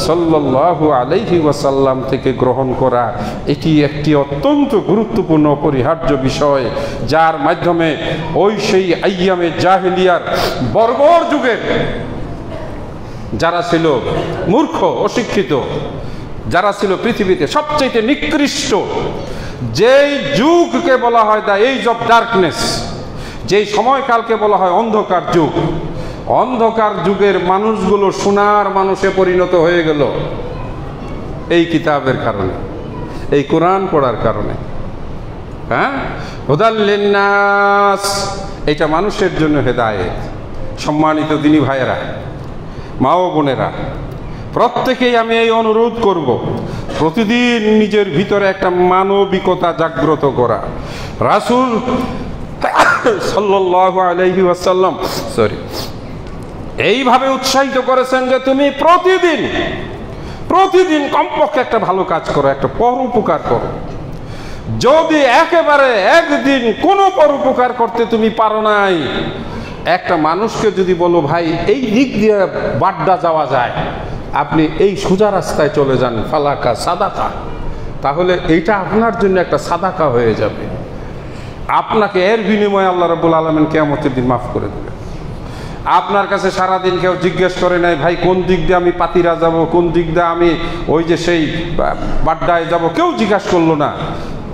সাল্লাল্লাহু আলাইহি ওয়াসাল্লাম থেকে গ্রহণ করা, এটি একটি অত্যন্ত গুরুত্বপূর্ণ অপরিহার্য বিষয়, যার মাধ্যমে ওই সেই আইয়ামে জাহেলিয়ার বর্বর যুগের যারা ছিল মূর্খ, অশিক্ষিত, যারা ছিল পৃথিবীতে সবচেয়ে নিকৃষ্ট, যেই যুগকে বলা হয় দ্য এজ অফ ডার্কনেস, যেই সময়কালকে বলা হয় অন্ধকার যুগ, অন্ধকার যুগের মানুষগুলো সোনার মানুষে পরিণত হয়ে গেল এই কিতাবের কারণে, এই কোরআন পড়ার কারণে। হ্যাঁ, হুদাল লিন্নাস, এটা মানুষের জন্য হেদায়েত। সম্মানিত দিনী ভাইয়েরা, মা ও বোনেরা, প্রত্যেকেই আমি এই অনুরোধ করব, প্রতিদিন নিজের ভিতরে একটা মানবিকতা জাগ্রত করা। রাসূল সাল্লাল্লাহু আলাইহি ওয়াসাল্লাম এইভাবে উৎসাহিত করেছেন যে তুমি প্রতিদিন কমপক্ষে একটা ভালো কাজ করো, একটা পরোপকার করো। যদি একেবারে একদিন কোনো পরোপকার করতে তুমি পারো নাই, একটা মানুষকে যদি বলো ভাই এই দিক দিয়ে বাড্ডা যাওয়া যায়, আপনি এই সোজা রাস্তায় চলে যান, ফালাকা সাদাকা, তাহলে এইটা আপনার জন্য একটা সাদাকা হয়ে যাবে। আপনাকে এর বিনিময়ে আল্লাহ রাব্বুল আলামিন কিয়ামতের দিন মাফ করে দেবে। আপনার কাছে সারাদিন কেউ জিজ্ঞেস করে নাই ভাই কোন দিক দিয়ে আমি পাতিরা যাব, কোন দিক দিয়ে আমি ওই যে সেই বাড্ডায় যাব, কেউ জিজ্ঞাসা করলো না।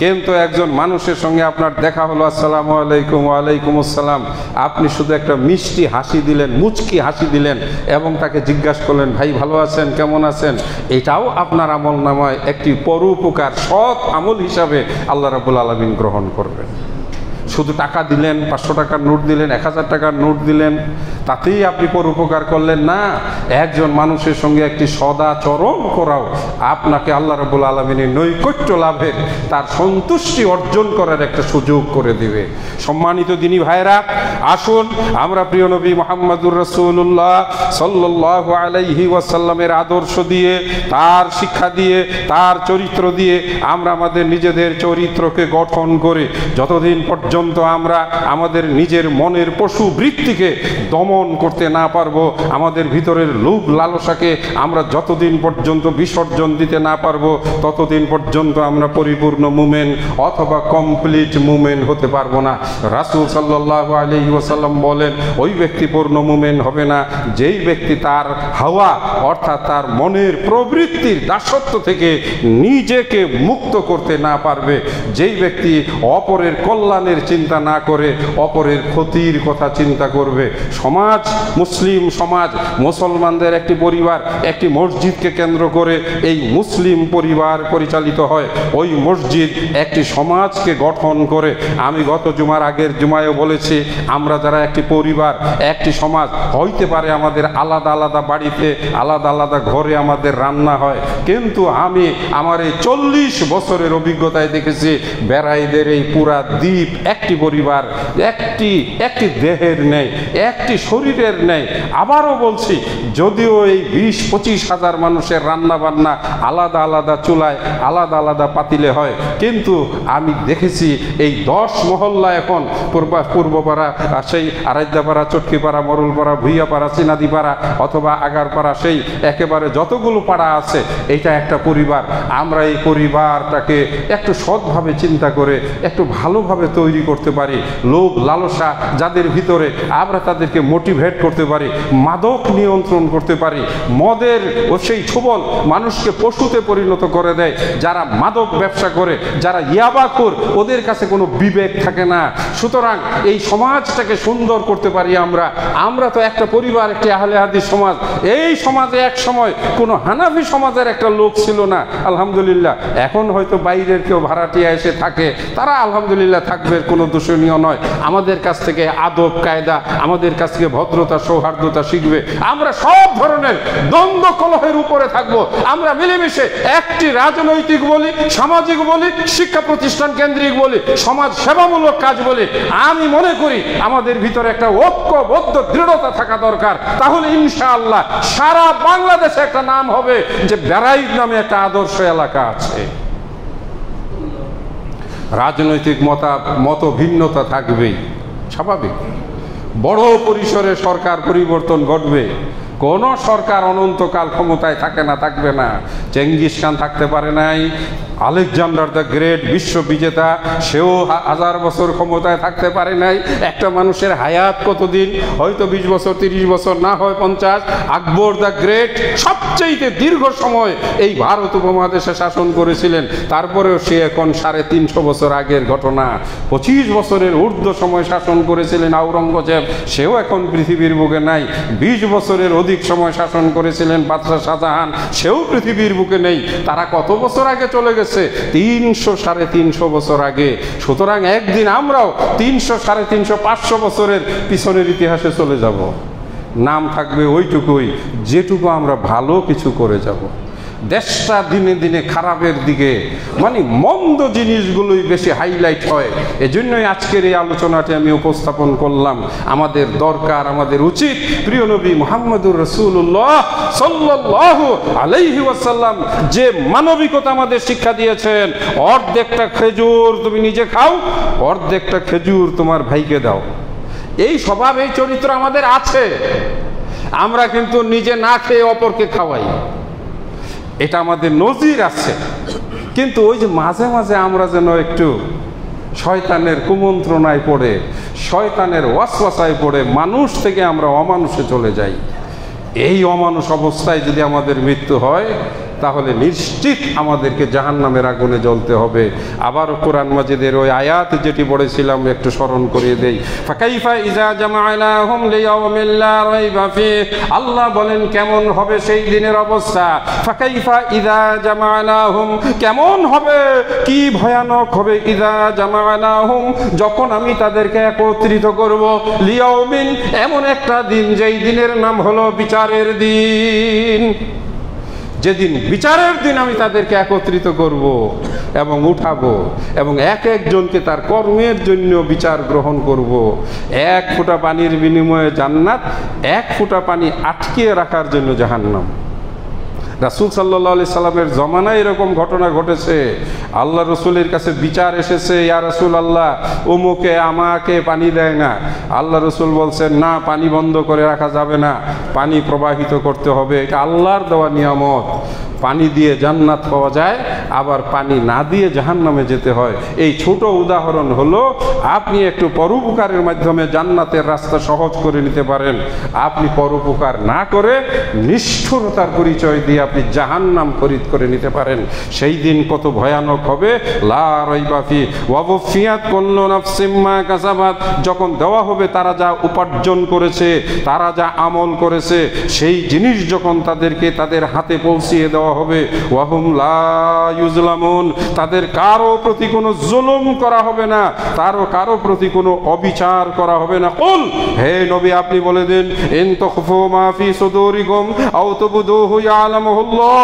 কিন্তু একজন মানুষের সঙ্গে আপনার দেখা হলো, আসসালামু আলাইকুম, ওয়ালাইকুম আসসালাম, আপনি শুধু একটা মিষ্টি হাসি দিলেন, মুচকি হাসি দিলেন এবং তাকে জিজ্ঞাসা করলেন ভাই ভালো আছেন, কেমন আছেন, এটাও আপনার আমল নামায় একটি পরোপকার সৎ আমল হিসাবে আল্লাহ রাব্বুল আলামিন গ্রহণ করবেন। শুধু টাকা দিলেন, 500 টাকার নোট দিলেন, 1000 টাকার নোট দিলেন, তাতেই আপনি পরোপকার করলেন না। একজন মানুষের সঙ্গে একটি সদাচরণ করাও আপনাকে আল্লাহ রাব্বুল আলামিনের নৈকট্য লাভের, তার সন্তুষ্টি অর্জন করার একটা সুযোগ করে দিবে। সম্মানিত দিনী ভাইরা, আসুন আমরা প্রিয় নবী মুহাম্মদুর রাসূলুল্লাহ সাল্লাল্লাহু আলাইহি ওয়াসাল্লামের আদর্শ দিয়ে, তার শিক্ষা দিয়ে, তার চরিত্র দিয়ে আমরা আমাদের নিজেদের চরিত্রকে গঠন করে যতদিন পর্যন্ত আমরা আমাদের নিজের মনের পশু বৃত্তিকে দমন করতে না পারবো, আমাদের ভিতরের লোভ লালসাকে আমরা যতদিন পর্যন্ত বিসর্জন দিতে না পারবো, ততদিন পর্যন্ত আমরা পরিপূর্ণ মুমিন অথবা কমপ্লিট মুমিন হতে পারবো না। রাসূল সাল্লাল্লাহু আলাইহি ওয়াসাল্লাম বলেন ওই ব্যক্তি পূর্ণ মুমিন হবে না যেই ব্যক্তি তার হাওয়া অর্থাৎ তার মনের প্রবৃত্তির দাসত্ব থেকে নিজেকে মুক্ত করতে না পারবে, যেই ব্যক্তি অপরের কল্যাণের চিন্তা না করে অপরের ক্ষতির কথা চিন্তা করবে। সমাজ, মুসলিম সমাজ, মুসলমানদের একটি পরিবার, একটি মসজিদকে কেন্দ্র করে এই মুসলিম পরিবার পরিচালিত হয়। ওই মসজিদ একটি সমাজকে গঠন করে। আমি গত জুমার আগের জুমায়ও বলেছি, আমরা যারা একটি পরিবার, একটি সমাজ, হইতে পারে আমাদের আলাদা আলাদা বাড়িতে আলাদা আলাদা ঘরে আমাদের রান্না হয়, কিন্তু আমি আমার এই 40 বছরের অভিজ্ঞতায় দেখেছি বেড়াইদের এই পুরা দ্বীপ একটি পরিবার, একটি দেহের নেই, একটি শরীরের নেই। আবারও বলছি, যদিও এই 20-25 হাজার মানুষের রান্না বান্না আলাদা আলাদা চুলায় আলাদা আলাদা পাতিলে হয়, কিন্তু আমি দেখেছি এই 10 মহল্লা এখন পূর্বপাড়া, সেই আরাইদাপাড়া, চটকিপাড়া, মরুলপাড়া, ভুইয়াপাড়া, চিনাদিপাড়া অথবা আগারপাড়া, সেই একেবারে যতগুলো পাড়া আছে, এটা একটা পরিবার। আমরা এই পরিবারটাকে একটু সৎভাবে চিন্তা করে একটু ভালোভাবে তৈরি করতে পারি। লোভ লালসা যাদের ভিতরে, আমরা তাদেরকে মোটিভেট করতে পারি, মাদক নিয়ন্ত্রণ করতে পারি। মদের ও সেই ছোবল মানুষকে পশুতে পরিণত করে দেয়। যারা মাদক ব্যবসা করে, যারা ইয়াবাখোর, ওদের কাছে কোনো বিবেক থাকে না। সুতরাং এই সমাজটাকে সুন্দর করতে পারি আমরা তো একটা পরিবার, একটি আহলে হাদিস সমাজ। এই সমাজে এক সময় কোনো হানাফি সমাজের একটা লোক ছিল না, আলহামদুলিল্লাহ। এখন হয়তো বাইরের কেউ ভাড়াটিয়া এসে থাকে, তারা আলহামদুলিল্লাহ থাকবে, কোনো দূষণীয় নয়। আমাদের কাছ থেকে আদব কায়দা, আমাদের কাছ থেকে ভদ্রতা সৌহার্দ্যতা শিখবে। আমরা সব ধরনের দ্বন্দ্ব কলহের উপরে থাকবো। আমরা মিলেমিশে একটি রাজনৈতিক বলি, সামাজিক বলি, শিক্ষা প্রতিষ্ঠান কেন্দ্রিক বলি, সমাজ সেবামূলক কাজ বলি, আমি মনে করি আমাদের ভিতরে একটা ঐক্যবদ্ধ দৃঢ়তা থাকা দরকার। তাহলে ইনশাআল্লাহ সারা বাংলাদেশে একটা নাম হবে যে বেড়াইদ নামে একটা আদর্শ এলাকা আছে। রাজনৈতিক মত ভিন্নতা থাকবেই, স্বাভাবিক। বড় পরিসরে সরকার পরিবর্তন ঘটবে। কোন সরকার অনন্তকাল ক্ষমতায় থাকে না, থাকবে না। চেঙ্গিস খান থাকতে পারে নাই, আলেকজান্ডার দ্য গ্রেট বিশ্ব বিজেতা, সেও 1000 বছর ক্ষমতায় থাকতে পারে নাই। একটা মানুষের হায়াত কতদিন? হয়তো 20 বছর, 30 বছর, না হয় 50। আকবর দ্য গ্রেট সবচেয়ে দীর্ঘ সময় এই ভারত উপমহাদেশে শাসন করেছিলেন, তারপরেও সে এখন 350 বছর আগের ঘটনা। 25 বছরের ঊর্ধ্ব সময় শাসন করেছিলেন আওরঙ্গজেব, সেও এখন পৃথিবীর বুকে নাই। 20 বছরের অধিক সময় শাসন করেছিলেন বাদশাহ শাহজাহান, সেও পৃথিবীর বুকে নেই। তারা কত বছর আগে চলে গেছে? 300-350 বছর আগে। সুতরাং একদিন আমরাও 300-350 বছরের পিছনের ইতিহাসে চলে যাব। নাম থাকবে ওইটুকুই যেটুকু আমরা ভালো কিছু করে যাব। দেশটা দিনে দিনে খারাপের দিকে, মানে মন্দ জিনিসগুলোই বেশি হাইলাইট হয়। এজন্যই আজকের এই আলোচনাটি আমি উপস্থাপন করলাম। আমাদের দরকার, আমাদের উচিত প্রিয় নবী মুহাম্মদুর রাসূলুল্লাহ সাল্লাল্লাহু আলাইহি ওয়াসাল্লাম যে মানবিকতা আমাদের শিক্ষা দিয়েছেন, অর্ধেকটা খেজুর তুমি নিজে খাও, অর্ধেকটা খেজুর তোমার ভাইকে দাও, এই স্বভাব, এই চরিত্র আমাদের আছে। আমরা কিন্তু নিজে না খেয়ে অপরকে খাওয়াই, এটা আমাদের নজির আছে। কিন্তু ওই যে মাঝে মাঝে আমরা যেন একটু শয়তানের কুমন্ত্রণায় পড়ে, শয়তানের ওয়াসওয়াসায় পড়ে মানুষ থেকে আমরা অমানুষে চলে যাই। এই অমানুষ অবস্থায় যদি আমাদের মৃত্যু হয়, তাহলে নিশ্চিত আমাদেরকে জাহান্নামের আগুনে জ্বলতে হবে। আবার কোরআন মাজিদের ওই আয়াত যেটি পড়েছিলাম একটু স্মরণ করিয়ে দেই, ফাকাইফা ইজা জামা'নাহুম লিয়াউমিল লা রাইবা ফিহ। আল্লাহ বলেন কেমন হবে সেই দিনের অবস্থা। ফাকাইফা ইজা জামা'নাহুম, কেমন হবে, কি ভয়ানক হবে, ইজা জামা'নাহুম, যখন আমি তাদেরকে একত্রিত করব, লিয়াউমিন, এমন একটা দিন যেই দিনের নাম হলো বিচারের দিন। যেদিন বিচারের দিন আমি তাদেরকে একত্রিত করব এবং উঠাবো এবং এক একজনকে তার কর্মের জন্য বিচার গ্রহণ করব। এক ফোঁটা পানির বিনিময়ে জান্নাত, এক ফোঁটা পানি আটকিয়ে রাখার জন্য জাহান্নাম। রাসূল সাল্লাল্লাহু আলাইহি সাল্লামের জমানায় এরকম ঘটনা ঘটেছে। আল্লাহ রসুলের কাছে বিচার এসেছে, ইয়া রাসূলুল্লাহ অমুকে আমাকে পানি দেয় না। আল্লাহ রসুল বলছেন, না, পানি বন্ধ করে রাখা যাবে না, পানি প্রবাহিত করতে হবে, এটা আল্লাহর দেওয়া নিয়ামত। পানি দিয়ে জান্নাত পাওয়া যায়, আবার পানি না দিয়ে জাহান্নামে যেতে হয়। এই ছোট উদাহরণ হলো, আপনি একটু পরোপকারের মাধ্যমে জান্নাতের রাস্তা সহজ করে নিতে পারেন। আপনি পরোপকার না করে নিষ্ঠুরতার পরিচয় দিয়ে আপনি জাহান্নাম খরিদ করে নিতে পারেন। সেই দিন কত ভয়ানক হবে। লা রাইবা ফি ওয়া ওয়াফিয়াত কুল্লু নাফসিম মা কাসাবাত, যখন দেওয়া হবে তারা যা উপার্জন করেছে, তারা যা আমল করেছে, সেই জিনিস যখন তাদেরকে তাদের হাতে পৌঁছিয়ে দেওয়া হবে, ওয়াহুম লা ইউজলামুন, তাদের কারো প্রতি কোনো জুলুম করা হবে না, কারো প্রতি কোনো অবিচার করা হবে না। কুল, হে নবী আপনি বলে দিন, ইন তুখফু মা ফি সুদুরিকুম আও তুবদুহু ইয়ালামুহুল্লাহ,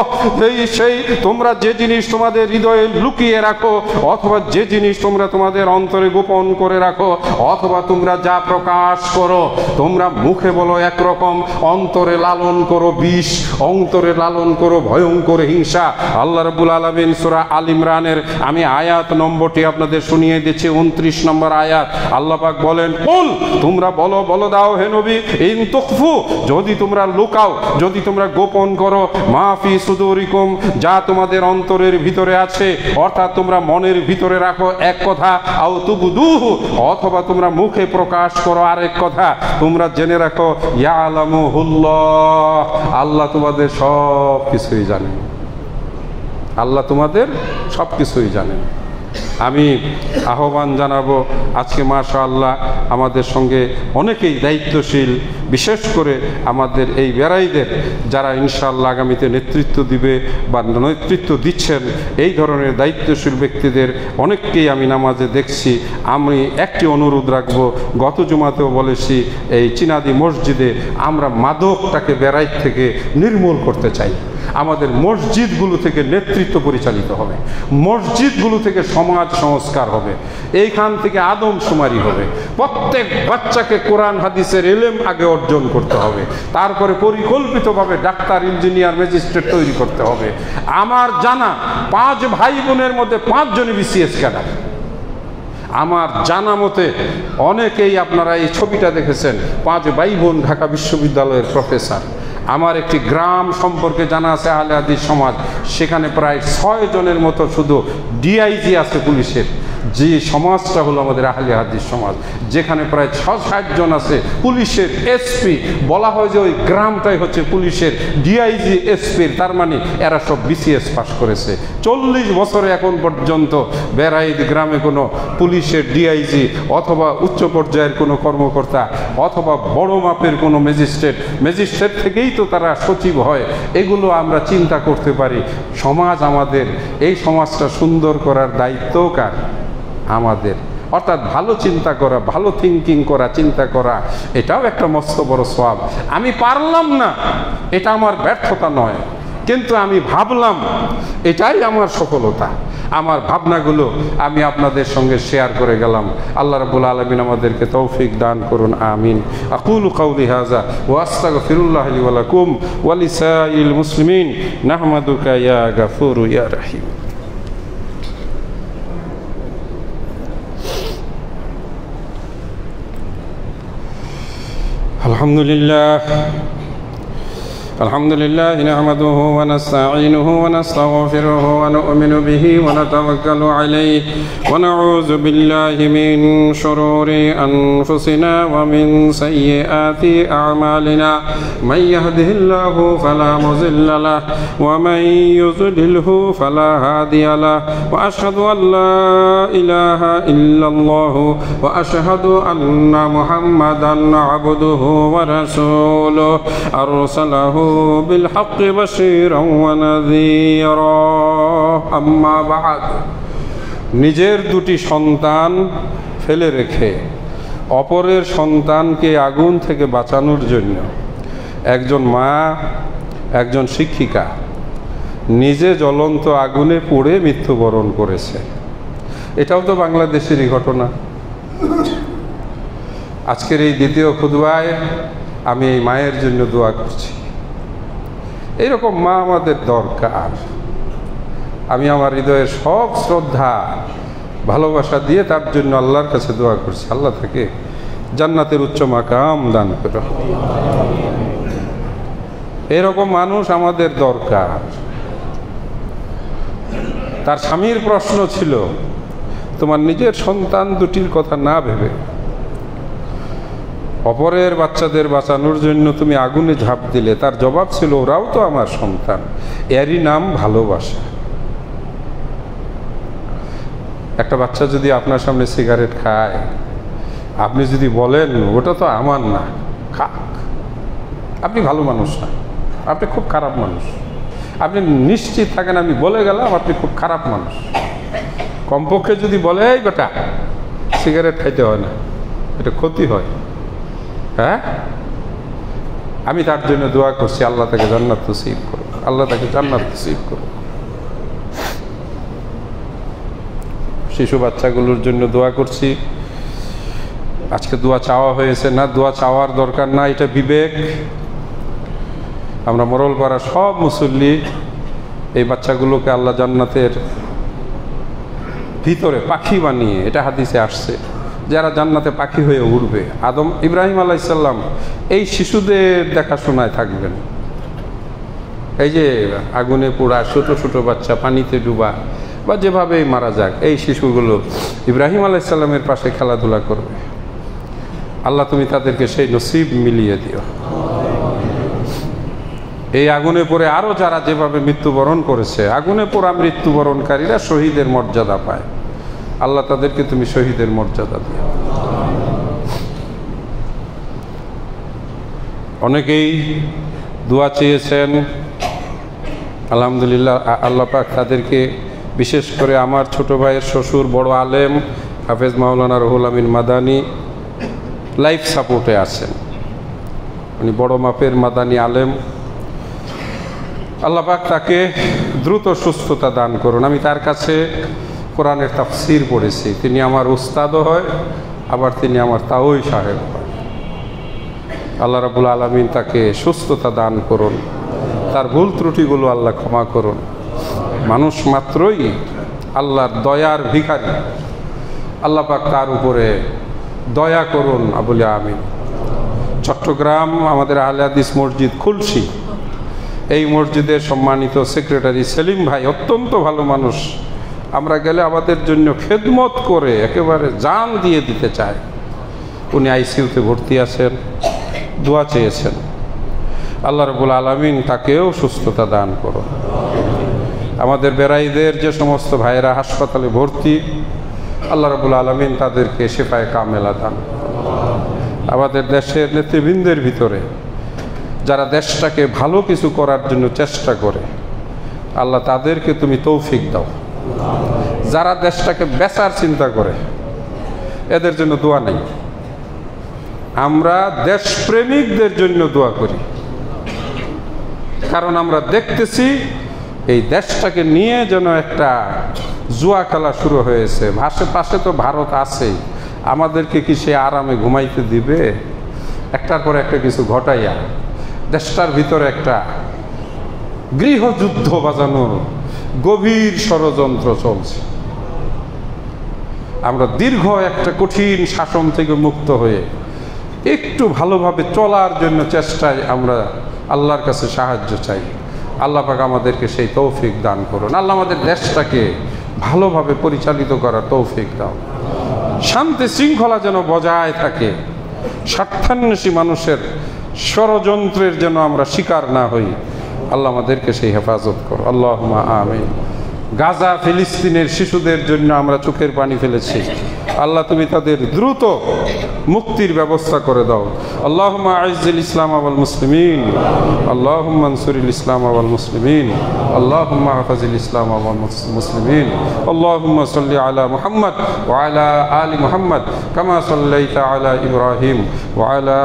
সেই তোমরা যে জিনিস তোমাদের হৃদয়ে লুকিয়ে রাখো, অথবা যে জিনিস তোমরা তোমাদের অন্তরে গোপন করে রাখো, অথবা তোমরা যা প্রকাশ করো, তোমরা মুখে বলো একরকম, অন্তরে লালন করো বিষ, অন্তরে লালন করো ভয়ঙ্কর হিংসা। আল্লাহ রাব্বুল আলামিন সূরা আল ইমরানের আমি আয়াত নম্বরটি আপনাদের শুনিয়ে দিচ্ছি, 29 নম্বর আয়াত। আল্লাহ পাক বলেন, কুল, তোমরা বলো দাও হে নবী, ইন তুখফু, যদি তোমরা লুকাও, যদি তোমরা গোপন করো, মা ফি সুদুরিকুম, যা তোমাদের অন্তরের ভিতরে আছে, অর্থাৎ তোমরা মনের ভিতরে রাখো এক কথা, আও তুবদুহু, অথবা তোমরা মুখে প্রকাশ করো আরেক কথা, তোমরা জেনে রাখো, ইয়ালামুহুল্লাহ, আল্লাহ তোমাদের সব কিছুই জানেন। আল্লাহ তোমাদের সব কিছুই জানেন। আমি আহ্বান জানাবো, আজকে মাশাআল্লাহ আমাদের সঙ্গে অনেকেই দায়িত্বশীল, বিশেষ করে আমাদের এই বেড়াইদের, যারা ইনশাআল্লাহ আগামীতে নেতৃত্ব দিবে বা নেতৃত্ব দিচ্ছেন, এই ধরনের দায়িত্বশীল ব্যক্তিদের অনেককেই আমি নামাজে দেখছি। আমি একটি অনুরোধ রাখবো, গত জুমাতেও বলেছি, এই চিনাদি মসজিদে আমরা মাদকটাকে বেড়াই থেকে নির্মূল করতে চাই। আমাদের মসজিদগুলো থেকে নেতৃত্ব পরিচালিত হবে, মসজিদগুলো থেকে সমাজ সংস্কার হবে, এইখান থেকে আদমশুমারি হবে। প্রত্যেক বাচ্চাকে কোরআন হাদিসের ইলম আগে অর্জন করতে হবে, তারপরে পরিকল্পিতভাবে ডাক্তার, ইঞ্জিনিয়ার, ম্যাজিস্ট্রেট তৈরি করতে হবে। আমার জানা 5 ভাই বোনের মধ্যে 5 জনই বিসিএস ক্যাডার। আমার জানা মতে অনেকেই, আপনারা এই ছবিটা দেখেছেন, 5 ভাই বোন ঢাকা বিশ্ববিদ্যালয়ের প্রফেসর। আমার একটি গ্রাম সম্পর্কে জানা আছে, আহলে হাদিস সমাজ, সেখানে প্রায় 6 জনের মতো শুধু ডিআইজি আছে পুলিশের। যে সমাজটা হলো আমাদের আহলে হাদিস সমাজ, যেখানে প্রায় 6-7 জন আছে পুলিশের এসপি। বলা হয় যে ওই গ্রামটাই হচ্ছে পুলিশের ডিআইজি এসপির, তার মানে এরা সব বিসিএস পাস করেছে। 40 বছরে এখন পর্যন্ত বেড়াইদ গ্রামে কোনো পুলিশের ডিআইজি অথবা উচ্চ পর্যায়ের কোনো কর্মকর্তা অথবা বড় মাপের কোনো ম্যাজিস্ট্রেট থেকেই তো তারা সচিব হয়। এগুলো আমরা চিন্তা করতে পারি। সমাজ আমাদের, এই সমাজটা সুন্দর করার দায়িত্ব কার? আমাদের। অর্থাৎ ভালো চিন্তা করা, ভালো থিঙ্কিং করা, চিন্তা করা, এটাও একটা মস্ত বড় সওয়াব। আমি পারলাম না, এটা আমার ব্যর্থতা নয়, কিন্তু আমি ভাবলাম এটাই আমার সফলতা। আমার ভাবনাগুলো আমি আপনাদের সঙ্গে শেয়ার করে গেলাম। আল্লাহ রাব্বুল আলামিন আমাদেরকে তৌফিক দান করুন, আমিন। আকুলু কাউলি হাযা ওয়া আস্তাগফিরুল্লাহ লি ওয়া লাকুম ওয়া লিসাইল মুসলিমিন নাহমাদুকা ইয়া গাফুরু ইয়া রাহিম। الحمد لله نحمده ونستعينه ونستغفره ونؤمن به ونتوكل عليه ونعوذ بالله من شرور أنفسنا ومن سيئات أعمالنا من يهده الله فلا مضل له ومن يضلله فلا هادي له وأشهد أن لا إله إلا الله وأشهد أن محمدا عبده ورسوله أرسله بالحق بشيرا ونذيرا أما بعد। নিজের দুটি সন্তান ফেলে রেখে অপরের সন্তানকে আগুন থেকে বাঁচানোর জন্য একজন মা, একজন শিক্ষিকা নিজে জ্বলন্ত আগুনে পুড়ে মৃত্যুবরণ করেছে। এটাও তো বাংলাদেশেরই ঘটনা। আজকের এই দ্বিতীয় খুতবায় আমি এই মায়ের জন্য দোয়া করছি। এইরকম মা আমাদের দরকার। আমি আমার হৃদয়ের সব শ্রদ্ধা ভালোবাসা দিয়ে তার জন্য আল্লাহর কাছে দোয়া করছি, আল্লাহ থেকে জান্নাতের উচ্চ মাকাম দান করো। এরকম মানুষ আমাদের দরকার। তার স্বামীর প্রশ্ন ছিল, তোমার নিজের সন্তান দুটির কথা না ভেবে অপরের বাচ্চাদের বাঁচানোর জন্য তুমি আগুনে ঝাঁপ দিলে। তার জবাব ছিল, ওরাও তো আমার সন্তান, এরই নাম ভালোবাসা। একটা বাচ্চা যদি আপনার সামনে সিগারেট খায়, আপনি যদি বলেন ওটা তো আমার না, খাক, আপনি ভালো মানুষ না, আপনি খুব খারাপ মানুষ। আপনি নিশ্চিত থাকেন আমি বলে গেলাম আপনি খুব খারাপ মানুষ। কমপক্ষে যদি বলে এই বেটা সিগারেট খাইতে হয় না, এটা ক্ষতি হয়, হ্যাঁ, আমি তার জন্য দোয়া করছি, আল্লাহ তাকে জান্নাত নসিব করুন, আল্লাহ তাকে জান্নাত নসিব করুন। শিশু বাচ্চাগুলোর জন্য দোয়া করছি। আজকে দোয়া চাওয়া হয়েছে, না দোয়া চাওয়ার দরকার না, এটা বিবেক। আমরা মরলপাড়া সব মুসল্লি এই বাচ্চাগুলোকে আল্লাহ জান্নাতের ভিতরে পাখি বানিয়ে, এটা হাদিসে আসছে, যারা জান্নাতে পাখি হয়ে উড়বে। আদম ইব্রাহিম আলাইহিস সালাম এই শিশুদের দেখাশোনায় থাকবেন। এই যে আগুনে পোড়া ছোট ছোট বাচ্চা, পানিতে ডুবা বা যেভাবেই মারা যাক, এই শিশুগুলো ইব্রাহিম আলাইহিস সালামের পাশে খেলাধুলা করবে। আল্লাহ তুমি তাদেরকে সেই নসিব মিলিয়ে দিও। এই আগুনে পড়ে আরও যারা যেভাবে মৃত্যুবরণ করেছে, আগুনে পোড়া মৃত্যুবরণকারীরা শহীদের মর্যাদা পায়, আল্লাহ তাদেরকে তুমি শহীদের মর্যাদা দিও। অনেকেই দোয়া চেয়েছেন, আলহামদুলিল্লাহ আল্লাহ পাক তাদেরকে, বিশেষ করে আমার ছোট ভাইয়ের শ্বশুর বড় আলেম হাফেজ মাওলানা রুহুল আমিন মাদানী লাইফ সাপোর্টে আছেন। উনি বড় মাপের মাদানী আলেম। আল্লাহ পাক তাকে দ্রুত সুস্থতা দান করুন। আমি তার কাছে কোরআনের তাফসির পড়েছি। তিনি আমার উস্তাদও হয়, আবার তিনি আমার তাওই সাহেব হয়। আল্লাহ রাব্বুল আলামিন তাকে সুস্থতা দান করুন, তার ভুল ত্রুটিগুলো আল্লাহ ক্ষমা করুন। মানুষ মাত্রই আল্লাহর দয়ার ভিখারি, আল্লাহ পাক তার উপরে দয়া করুন বলে আমিন। চট্টগ্রাম আমাদের আহলে হাদিস মসজিদ খুলশি, এই মসজিদের সম্মানিত সেক্রেটারি সেলিম ভাই অত্যন্ত ভালো মানুষ। আমরা গেলে আমাদের জন্য খেদমত করে একেবারে জান দিয়ে দিতে চায়। উনি আইসিইউতে ভর্তি আছেন, দোয়া চেয়েছেন। আল্লাহ রাব্বুল আলামিন তাকেও সুস্থতা দান করুন। আমাদের বেরাইদের যে সমস্ত ভাইয়েরা হাসপাতালে ভর্তি, আল্লাহ রাব্বুল আলামিন তাদেরকে শিফায়ে কামেলা দান। আমাদের দেশের নেতৃবৃন্দের ভিতরে যারা দেশটাকে ভালো কিছু করার জন্য চেষ্টা করে, আল্লাহ তাদেরকে তুমি তৌফিক দাও। যারা দেশটাকে বেচার চিন্তা করে, এদের জন্য দোয়া নেই। আমরা দেশপ্রেমিকদের জন্য দোয়া করি, কারণ আমরা দেখতেছি এই দেশটাকে নিয়ে যেন একটা জুয়া খেলা শুরু হয়েছে। পাশে তো ভারত আছেই, আমাদেরকে কি সে আরামে ঘুমাইতে দিবে? একটার পর একটা কিছু ঘটাইয়া দেশটার ভিতরে একটা গৃহযুদ্ধ বাজানোর গভীর ষড়যন্ত্র চলছে। আমরা দীর্ঘ একটা কঠিন শাসন থেকে মুক্ত হয়ে একটু ভালোভাবে চলার জন্য চেষ্টায় আমরা আল্লাহর কাছে সাহায্য চাই। আল্লাহ পাক আমাদেরকে সেই তৌফিক দান করুন। আল্লাহ আমাদের দেশটাকে ভালোভাবে পরিচালিত করার তৌফিক দাও। শান্তি শৃঙ্খলা যেন বজায় থাকে, স্বার্থান্বেষী মানুষের ষড়যন্ত্রের যেন আমরা শিকার না হই। আল্লাহ আমাদেরকে সেই হেফাজত করো, আল্লাহুম্মা আমিন। গাজা ফিলিস্তিনের শিশুদের জন্য আমরা চোখের পানি ফেলেছি, আল্লাহ তুমি তাদের দ্রুত মুক্তির ব্যবস্থা করে দাও। আল্লাহুম্মা আইজ্জিল ইসলাম ওয়াল মুসলিমিন, আল্লাহুম্মা আনসুরিল ইসলাম ওয়াল মুসলিমিন, আল্লাহুম্মা হাফিজিল ইসলাম ওয়াল মুসলিমিন। আল্লাহুম্মা সাল্লি আলা মুহাম্মদ ওয়া আলা আলি মুহাম্মদ কামা সাল্লাইতা আলা ইব্রাহিম ওয়া আলা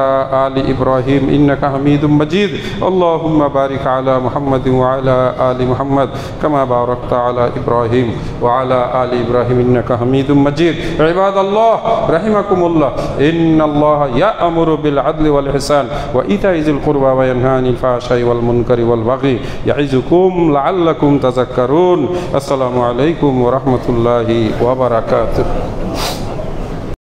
আলি ইব্রাহিম ইন্নাকা হামিদুম মাজিদ। আল্লাহুম্মা বারিক আলা মুহাম্মদ ওয়া আলা আলি মুহাম্মদ কামা বারাকতা আলা ইব্রাহিম ওয়া আলা আলি ইব্রাহিম ইন্নাকা হামিদুম মাজিদ। ইবাদাল্লাহ রাহিমাকুমুল্লাহ, ইন্নাল্লাহা ইয়া'মুরু বিল আদলি ওয়াল ইহসান ওয়া ইতা'i যিল কুরবা ওয়া ইয়ানহা আনিল ফাহশাই ওয়াল মুনকারি ওয়াল বাগি ইয়া'iযুকুম লাআল্লাকুম তাযাক্কারুন। আসসালামু আলাইকুম ওয়া রাহমাতুল্লাহি ওয়া বারাকাতুহু।